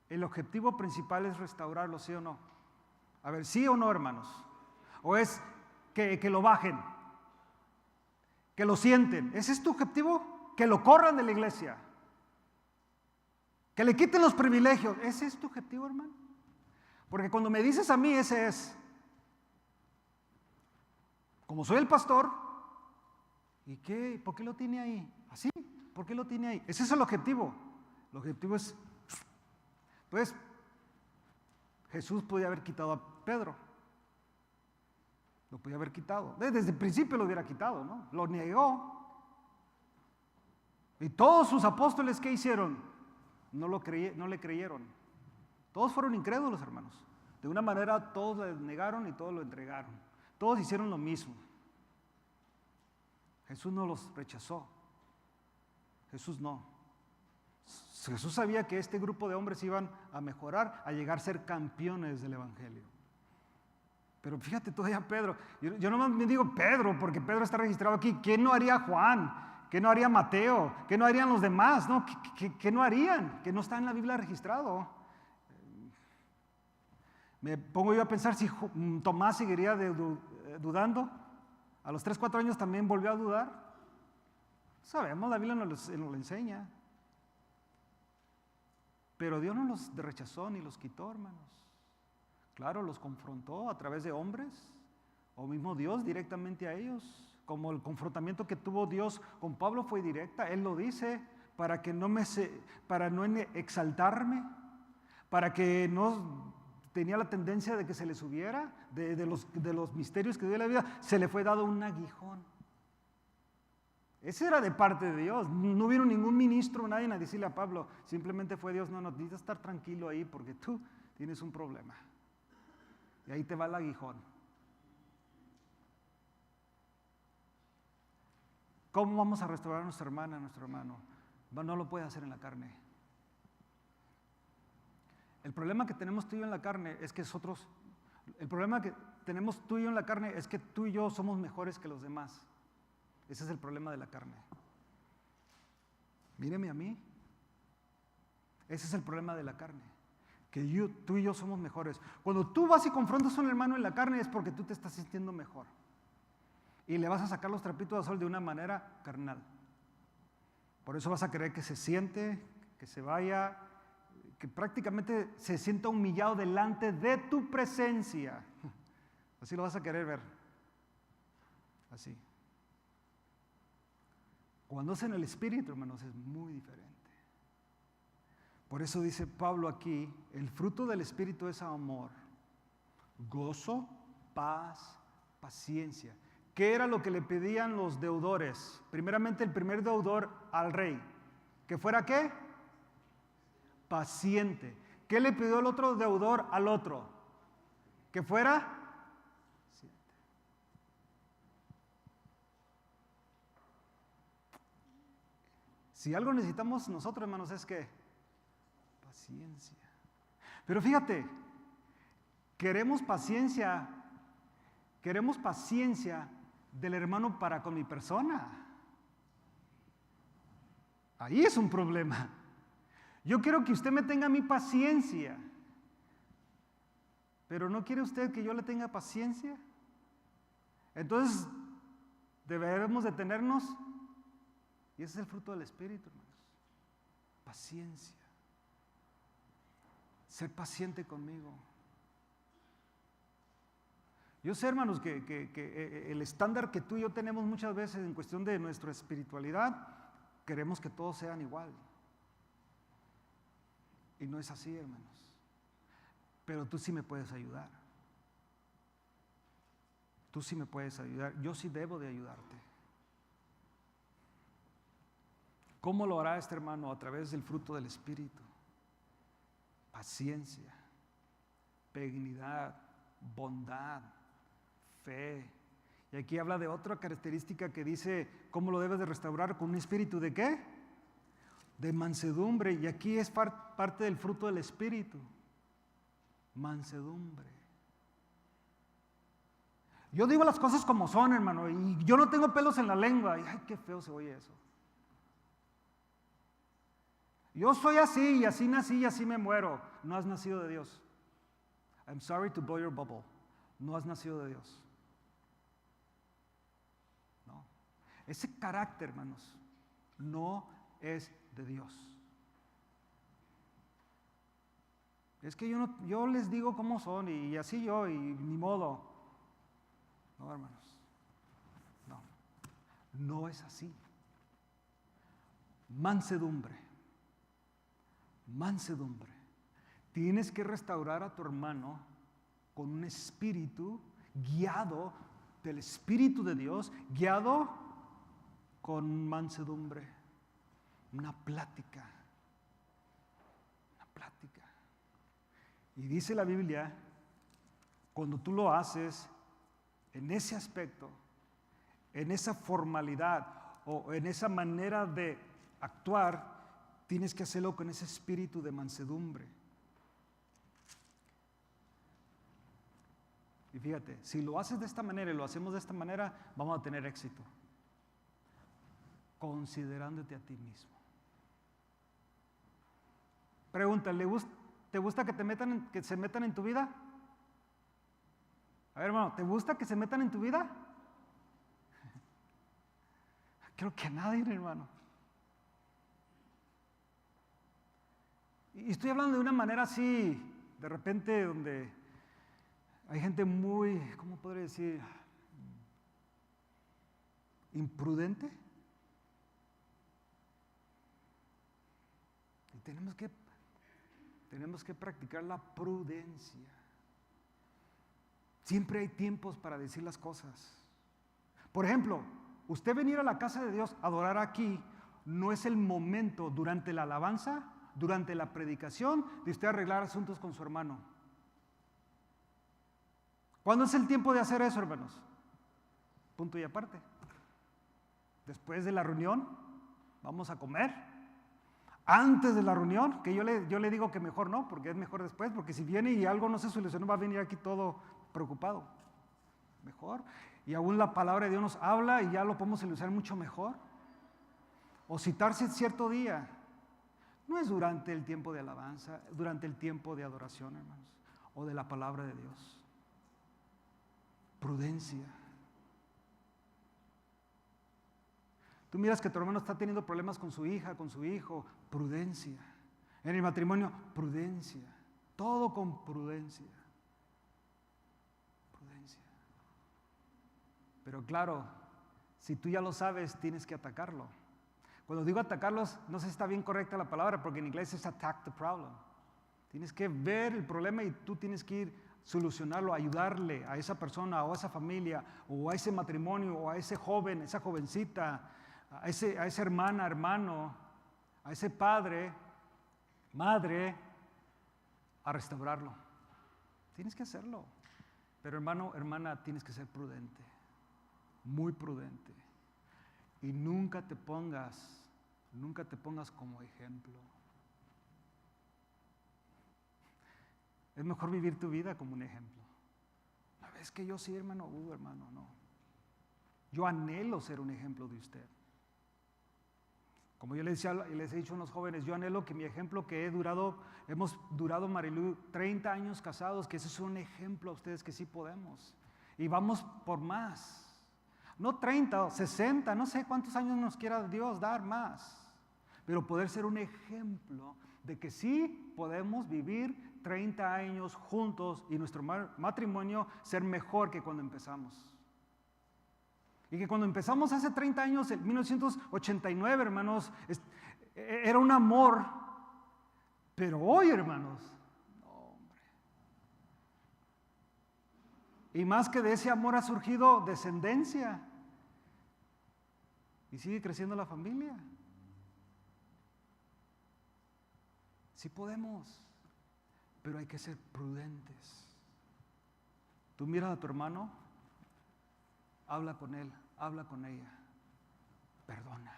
S1: el objetivo principal es restaurarlo, ¿sí o no? A ver, ¿sí o no, hermanos? ¿O es que lo bajen? ¿Que lo sienten? ¿Ese es tu objetivo? ¿Que lo corran de la iglesia? ¿Que le quiten los privilegios? ¿Ese es tu objetivo, hermano? Porque cuando me dices a mí, ese es. Como soy el pastor, ¿y qué? ¿Por qué lo tiene ahí? ¿Así? ¿Por qué lo tiene ahí? Ese es el objetivo. El objetivo es, pues, Jesús podía haber quitado a Pedro. Lo podía haber quitado. Desde el principio lo hubiera quitado, ¿no? Lo negó. Y todos sus apóstoles, ¿qué hicieron? No le creyeron. Todos fueron incrédulos, hermanos. De una manera todos le negaron y todos lo entregaron. Todos hicieron lo mismo. Jesús no los rechazó. Jesús no. Jesús sabía que este grupo de hombres iban a mejorar, a llegar a ser campeones del evangelio. Pero fíjate todavía Pedro. Yo nomás me digo Pedro, porque Pedro está registrado aquí. ¿Qué no haría Juan? ¿Qué no haría Mateo? ¿Qué no harían los demás? ¿No? ¿Qué no harían? Que no está en la Biblia registrado. Me pongo yo a pensar si Tomás seguiría dudando. A los 3, 4 años también volvió a dudar. Sabemos, la Biblia nos lo enseña. Pero Dios no los rechazó ni los quitó, hermanos. Claro, los confrontó a través de hombres, o mismo Dios directamente a ellos. Como el confrontamiento que tuvo Dios con Pablo fue directa. Él lo dice para no exaltarme, para que no tenía la tendencia de que se le subiera, de los misterios que dio la vida, se le fue dado un aguijón. Ese era de parte de Dios. No vino ningún ministro, nadie a decirle a Pablo, simplemente fue Dios, no, necesitas estar tranquilo ahí porque tú tienes un problema. Y ahí te va el aguijón. ¿Cómo vamos a restaurar a nuestra hermana, a nuestro hermano? No lo puede hacer en la carne. El problema que tenemos tú y yo en la carne es que el problema que tenemos tú y yo en la carne es que tú y yo somos mejores que los demás. Ese es el problema de la carne. Míreme a mí. Ese es el problema de la carne. que tú y yo somos mejores. Cuando tú vas y confrontas a un hermano en la carne es porque tú te estás sintiendo mejor. Y le vas a sacar los trapitos al sol de una manera carnal. Por eso vas a querer que se siente, que se vaya, que prácticamente se sienta humillado delante de tu presencia. Así lo vas a querer ver. Así. Cuando es en el Espíritu, hermanos, es muy diferente. Por eso dice Pablo aquí, el fruto del Espíritu es amor, gozo, paz, paciencia. ¿Qué era lo que le pedían los deudores? Primeramente el primer deudor al rey. ¿Que fuera qué? Paciente. ¿Qué le pidió el otro deudor al otro? ¿Que fuera? Paciente. Si algo necesitamos nosotros, hermanos, es que paciencia. Pero fíjate, queremos paciencia del hermano para con mi persona. Ahí es un problema. Yo quiero que usted me tenga mi paciencia, pero ¿no quiere usted que yo le tenga paciencia? Entonces, debemos detenernos, y ese es el fruto del Espíritu, hermanos. Paciencia. Ser paciente conmigo. Yo sé, hermanos, que el estándar que tú y yo tenemos muchas veces en cuestión de nuestra espiritualidad, queremos que todos sean igual. Y no es así, hermanos. Pero tú sí me puedes ayudar. Tú sí me puedes ayudar. Yo sí debo de ayudarte. ¿Cómo lo hará este hermano? A través del fruto del Espíritu. Paciencia, benignidad, bondad, fe. Y aquí habla de otra característica que dice, ¿cómo lo debes de restaurar? Con un espíritu ¿de qué? De mansedumbre. Y aquí es parte del fruto del Espíritu. Mansedumbre. Yo digo las cosas como son, hermano, y yo no tengo pelos en la lengua. Y ay, qué feo se oye eso. Yo soy así, y así nací, y así me muero. No has nacido de Dios. I'm sorry to blow your bubble. No has nacido de Dios. No. Ese carácter, hermanos, no es de Dios. Es que yo les digo cómo son, y así yo, y ni modo. No, hermanos. No. No es así. Mansedumbre. Mansedumbre. Tienes que restaurar a tu hermano con un espíritu guiado del Espíritu de Dios, guiado con mansedumbre. Una plática. Una plática. Y dice la Biblia, cuando tú lo haces en ese aspecto, en esa formalidad o en esa manera de actuar, tienes que hacerlo con ese espíritu de mansedumbre. Y fíjate, si lo haces de esta manera y lo hacemos de esta manera, vamos a tener éxito. Considerándote a ti mismo. Pregunta, ¿te gusta que se metan en tu vida? A ver, hermano, ¿te gusta que se metan en tu vida? Creo que a nadie, hermano. Y estoy hablando de una manera así, de repente, donde hay gente muy, ¿cómo podría decir? Imprudente. Y tenemos que practicar la prudencia. Siempre hay tiempos para decir las cosas. Por ejemplo, usted venir a la casa de Dios, adorar aquí, no es el momento durante la alabanza, durante la predicación, de usted arreglar asuntos con su hermano. ¿Cuándo es el tiempo de hacer eso, hermanos? Punto y aparte. Después de la reunión, vamos a comer. Antes de la reunión, que yo le digo que mejor no, porque es mejor después, porque si viene y algo no se solucionó, va a venir aquí todo preocupado. Mejor. Y aún la palabra de Dios nos habla y ya lo podemos solucionar mucho mejor. O citarse cierto día. No es durante el tiempo de alabanza, durante el tiempo de adoración, hermanos, o de la palabra de Dios. Prudencia. Tú miras que tu hermano está teniendo problemas con su hija, con su hijo, prudencia. En el matrimonio, prudencia. Todo con prudencia. Prudencia. Pero claro, si tú ya lo sabes, tienes que atacarlo. Cuando digo atacarlos, no sé si está bien correcta la palabra, porque en inglés es attack the problem. Tienes que ver el problema y tú tienes que ir a solucionarlo, ayudarle a esa persona o a esa familia o a ese matrimonio o a ese joven, esa jovencita, a esa hermana, hermano, a ese padre, madre, a restaurarlo. Tienes que hacerlo. Pero hermano, hermana, tienes que ser prudente, muy prudente. Y nunca te pongas como ejemplo. Es mejor vivir tu vida como un ejemplo. No, es que yo sí, hermano, hermano, no. Yo anhelo ser un ejemplo de usted. Como yo les he dicho a los jóvenes, yo anhelo que mi ejemplo que hemos durado Marilu 30 años casados, que ese es un ejemplo a ustedes que sí podemos. Y vamos por más. No 30 o 60, no sé cuántos años nos quiera Dios dar más. Pero poder ser un ejemplo de que sí podemos vivir 30 años juntos y nuestro matrimonio ser mejor que cuando empezamos. Y que cuando empezamos hace 30 años, en 1989, hermanos, era un amor. Pero hoy, hermanos, no, hombre. Y más que de ese amor ha surgido descendencia. Y sigue creciendo la familia. Sí podemos, pero hay que ser prudentes. Tú miras a tu hermano, habla con él, habla con ella, perdona.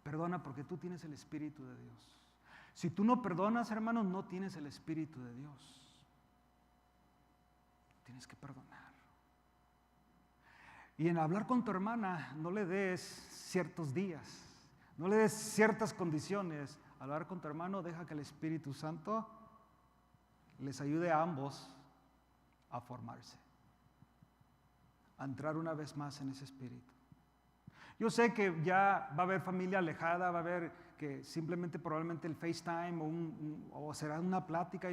S1: Perdona porque tú tienes el Espíritu de Dios. Si tú no perdonas, hermano, no tienes el Espíritu de Dios. Tienes que perdonar. Y en hablar con tu hermana, no le des ciertos días, no le des ciertas condiciones. Al hablar con tu hermano, deja que el Espíritu Santo les ayude a ambos a formarse, a entrar una vez más en ese espíritu. Yo sé que ya va a haber familia alejada, va a haber que simplemente probablemente el FaceTime o será una plática,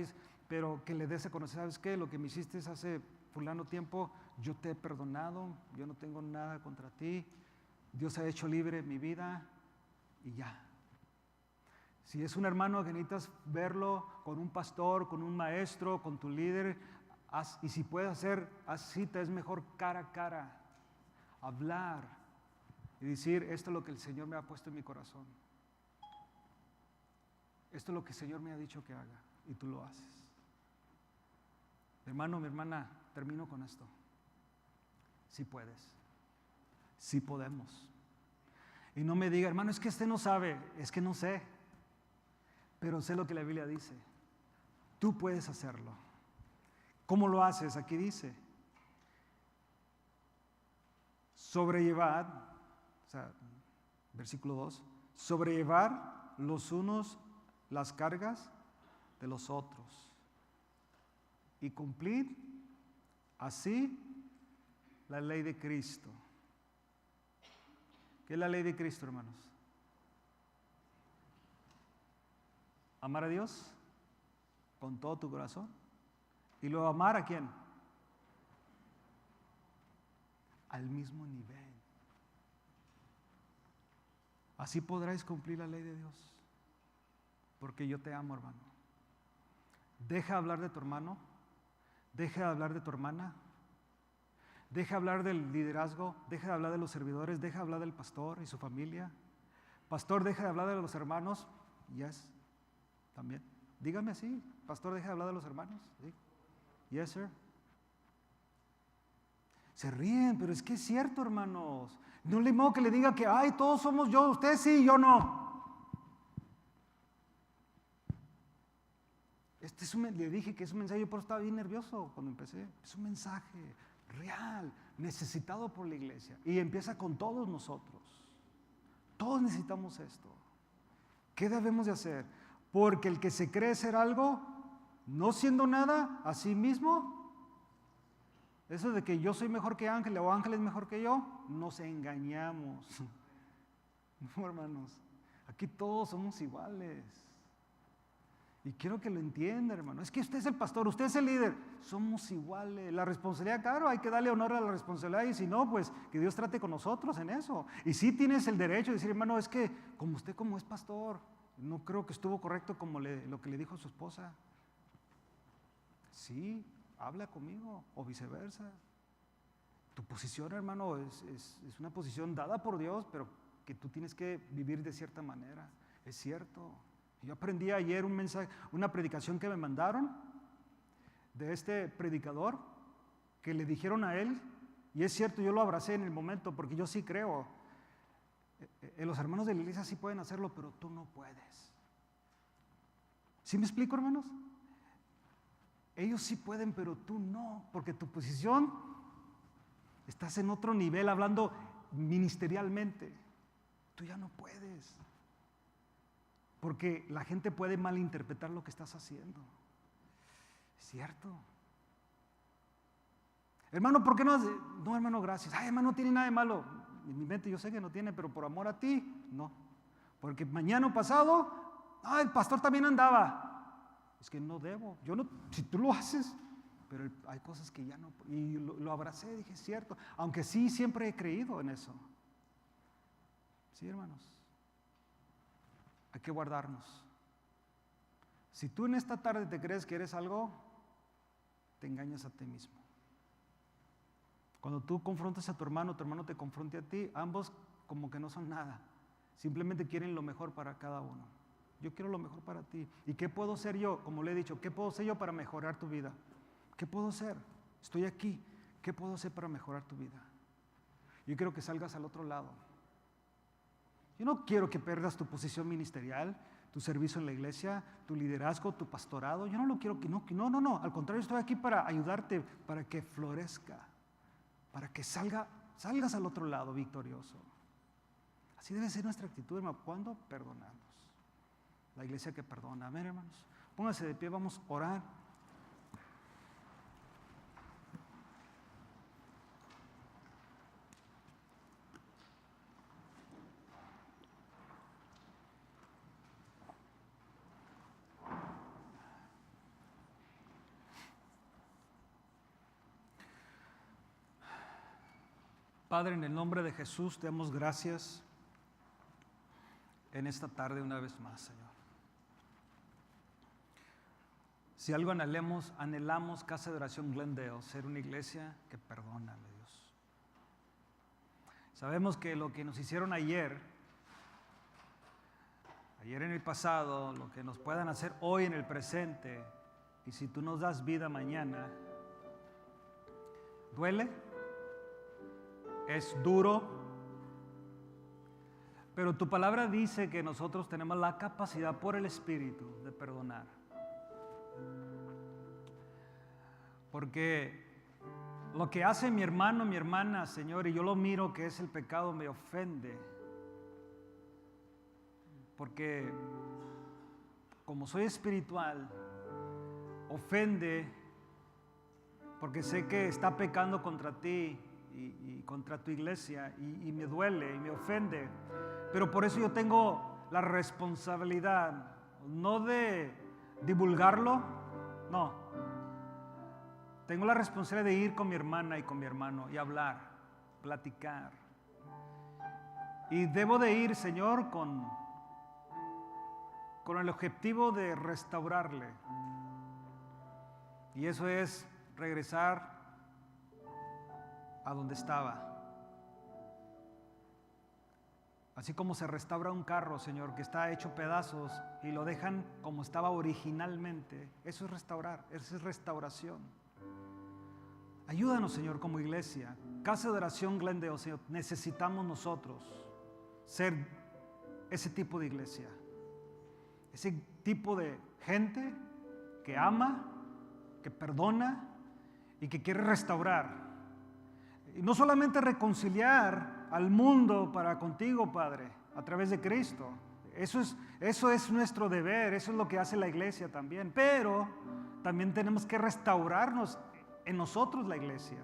S1: pero que le des a conocer, ¿sabes qué? Lo que me hiciste hace fulano tiempo, yo te he perdonado, yo no tengo nada contra ti, Dios ha hecho libre mi vida y ya. Si es un hermano que necesitas verlo con un pastor, con un maestro, con tu líder, y si puedes hacer así, te es mejor cara a cara, hablar y decir, esto es lo que el Señor me ha puesto en mi corazón. Esto es lo que el Señor me ha dicho que haga y tú lo haces. Mi hermano, mi hermana, termino con esto. Si puedes, si podemos. Y no me diga, hermano, es que no sabe, es que no sé. Pero sé lo que la Biblia dice. Tú puedes hacerlo. ¿Cómo lo haces? Aquí dice. Sobrellevad, o sea, versículo 2, sobrellevar los unos las cargas de los otros y cumplir así la ley de Cristo. ¿Qué es la ley de Cristo, hermanos? Amar a Dios con todo tu corazón. ¿Y luego amar a quién? Al mismo nivel. Así podráis cumplir la ley de Dios. Porque yo te amo, hermano. Deja hablar de tu hermano. Deja de hablar de tu hermana. Deja hablar del liderazgo. Deja de hablar de los servidores. Deja de hablar del pastor y su familia. Pastor, deja de hablar de los hermanos. Yes. También. Dígame así, pastor, deja de hablar de los hermanos. ¿Sí? Yes, sir. Se ríen, pero es que es cierto, hermanos. No le modo que le diga que, ay, todos somos yo, usted sí, yo no. Le dije que es un mensaje, yo por eso estaba bien nervioso cuando empecé. Es un mensaje real, necesitado por la iglesia. Y empieza con todos nosotros. Todos necesitamos esto. ¿Qué debemos de hacer? Porque el que se cree ser algo, no siendo nada, a sí mismo, eso de que yo soy mejor que Ángel o Ángel es mejor que yo, nos engañamos. No, hermanos, aquí todos somos iguales. Y quiero que lo entienda, hermano. Es que usted es el pastor, usted es el líder. Somos iguales. La responsabilidad, claro, hay que darle honor a la responsabilidad. Y si no, pues que Dios trate con nosotros en eso. Y sí tienes el derecho de decir, hermano, es que como usted como es pastor, no creo que estuvo correcto como lo que le dijo a su esposa. Sí, habla conmigo o viceversa. Tu posición, hermano, es una posición dada por Dios, pero que tú tienes que vivir de cierta manera. Es cierto. Yo aprendí ayer un mensaje, una predicación que me mandaron de este predicador que le dijeron a él, y es cierto, yo lo abracé en el momento porque yo sí creo. Los hermanos de la iglesia sí pueden hacerlo, pero tú no puedes. ¿Sí me explico, hermanos? Ellos sí pueden, pero tú no, porque tu posición estás en otro nivel hablando ministerialmente. Tú ya no puedes. Porque la gente puede malinterpretar lo que estás haciendo. Es cierto. Hermano, ¿por qué no hace? No, hermano, gracias. Ay, hermano, no tiene nada de malo. En mi mente yo sé que no tiene, pero por amor a ti, no. Porque mañana o pasado, el pastor también andaba. Es que no debo. Yo no, si tú lo haces, pero hay cosas que ya no. Y lo abracé, dije, es cierto. Aunque sí, siempre he creído en eso. Sí, hermanos. Hay que guardarnos. Si tú en esta tarde te crees que eres algo, te engañas a ti mismo. Cuando tú confrontas a tu hermano te confronte a ti, ambos como que no son nada. Simplemente quieren lo mejor para cada uno. Yo quiero lo mejor para ti. ¿Y qué puedo hacer yo? Como le he dicho, ¿qué puedo hacer yo para mejorar tu vida? ¿Qué puedo hacer? Estoy aquí. ¿Qué puedo hacer para mejorar tu vida? Yo quiero que salgas al otro lado. Yo no quiero que pierdas tu posición ministerial, tu servicio en la iglesia, tu liderazgo, tu pastorado. Yo no lo quiero que no. Al contrario, estoy aquí para ayudarte, para que florezca, para que salgas al otro lado victorioso. Así debe ser nuestra actitud, hermano. ¿Cuándo? Perdonamos. La iglesia que perdona. Amén, hermanos. Pónganse de pie, vamos a orar. Padre, en el nombre de Jesús, te damos gracias en esta tarde una vez más, Señor. Si algo anhelamos Casa de Oración Glendale, ser una iglesia que perdona, Dios. Sabemos que lo que nos hicieron ayer en el pasado, lo que nos puedan hacer hoy en el presente, y si tú nos das vida mañana, duele. Es duro, pero tu palabra dice que nosotros tenemos la capacidad por el Espíritu de perdonar. Porque lo que hace mi hermano, mi hermana, Señor, y yo lo miro que es el pecado, me ofende. Porque como soy espiritual, ofende, porque sé que está pecando contra ti. Y contra tu iglesia y me duele y me ofende, pero por eso yo tengo la responsabilidad no de divulgarlo, no, tengo la responsabilidad de ir con mi hermana y con mi hermano y hablar, platicar, y debo de ir, Señor, con el objetivo de restaurarle, y eso es regresar a donde estaba. Así como se restaura un carro, Señor, que está hecho pedazos y lo dejan como estaba originalmente. Eso es restaurar, eso es restauración. Ayúdanos, Señor, como iglesia. Casa de Oración Glendale, Señor, necesitamos nosotros ser ese tipo de iglesia. Ese tipo de gente que ama, que perdona y que quiere restaurar. Y no solamente reconciliar al mundo para contigo, Padre, a través de Cristo. Eso es nuestro deber, eso es lo que hace la iglesia también. Pero también tenemos que restaurarnos en nosotros la iglesia.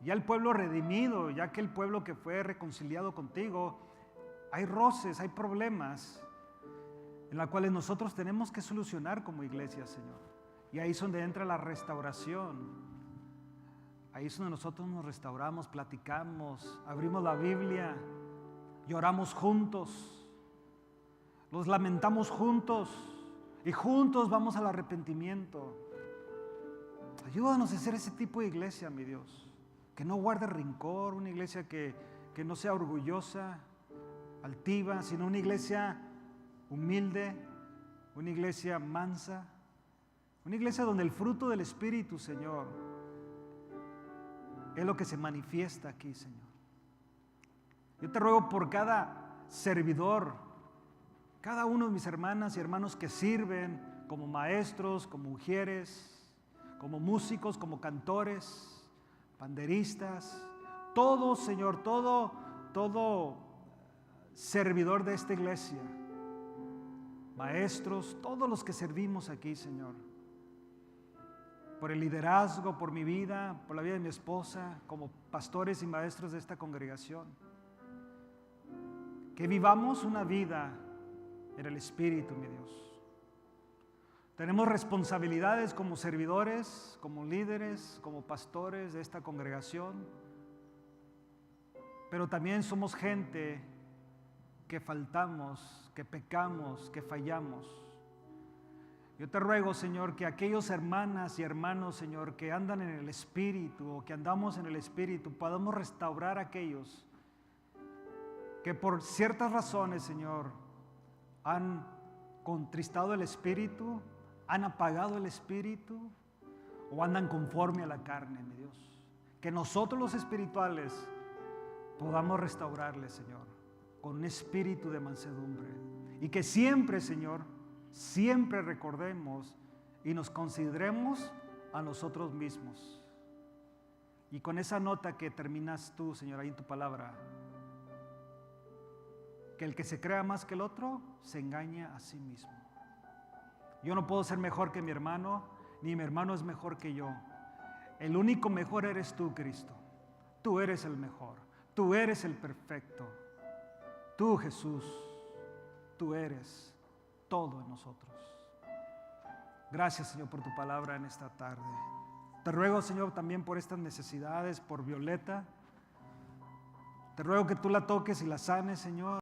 S1: Ya el pueblo redimido, ya que el pueblo que fue reconciliado contigo, hay roces, hay problemas en los cuales nosotros tenemos que solucionar como iglesia, Señor. Y ahí es donde entra la restauración. Ahí es donde nosotros nos restauramos, platicamos, abrimos la Biblia, lloramos juntos, los lamentamos juntos y juntos vamos al arrepentimiento. Ayúdanos a ser ese tipo de iglesia, mi Dios, que no guarde rencor, una iglesia que no sea orgullosa, altiva, sino una iglesia humilde, una iglesia mansa, una iglesia donde el fruto del Espíritu, Señor, es lo que se manifiesta aquí, Señor. Yo te ruego por cada servidor, cada uno de mis hermanas y hermanos que sirven como maestros, como mujeres, como músicos, como cantores, panderistas, todo, Señor, todo servidor de esta iglesia, maestros, todos los que servimos aquí, Señor, por el liderazgo, por mi vida, por la vida de mi esposa, como pastores y maestros de esta congregación. Que vivamos una vida en el Espíritu, mi Dios. Tenemos responsabilidades como servidores, como líderes, como pastores de esta congregación, pero también somos gente que faltamos, que pecamos, que fallamos. Yo te ruego, Señor, que aquellos hermanas y hermanos, Señor, que andan en el Espíritu o que andamos en el Espíritu, podamos restaurar a aquellos que por ciertas razones, Señor, han contristado el Espíritu, han apagado el Espíritu o andan conforme a la carne, mi Dios. Que nosotros los espirituales podamos restaurarles, Señor, con un espíritu de mansedumbre. Y que siempre, Señor, siempre recordemos y nos consideremos a nosotros mismos. Y con esa nota que terminas tú, Señor, ahí en tu palabra, que el que se crea más que el otro, se engaña a sí mismo. Yo no puedo ser mejor que mi hermano, ni mi hermano es mejor que yo. El único mejor eres tú, Cristo. Tú eres el mejor. Tú eres el perfecto. Tú, Jesús, tú eres todo en nosotros. Gracias, Señor, por tu palabra en esta tarde. Te ruego, Señor, también por estas necesidades, por Violeta. Te ruego que tú la toques y la sanes, Señor.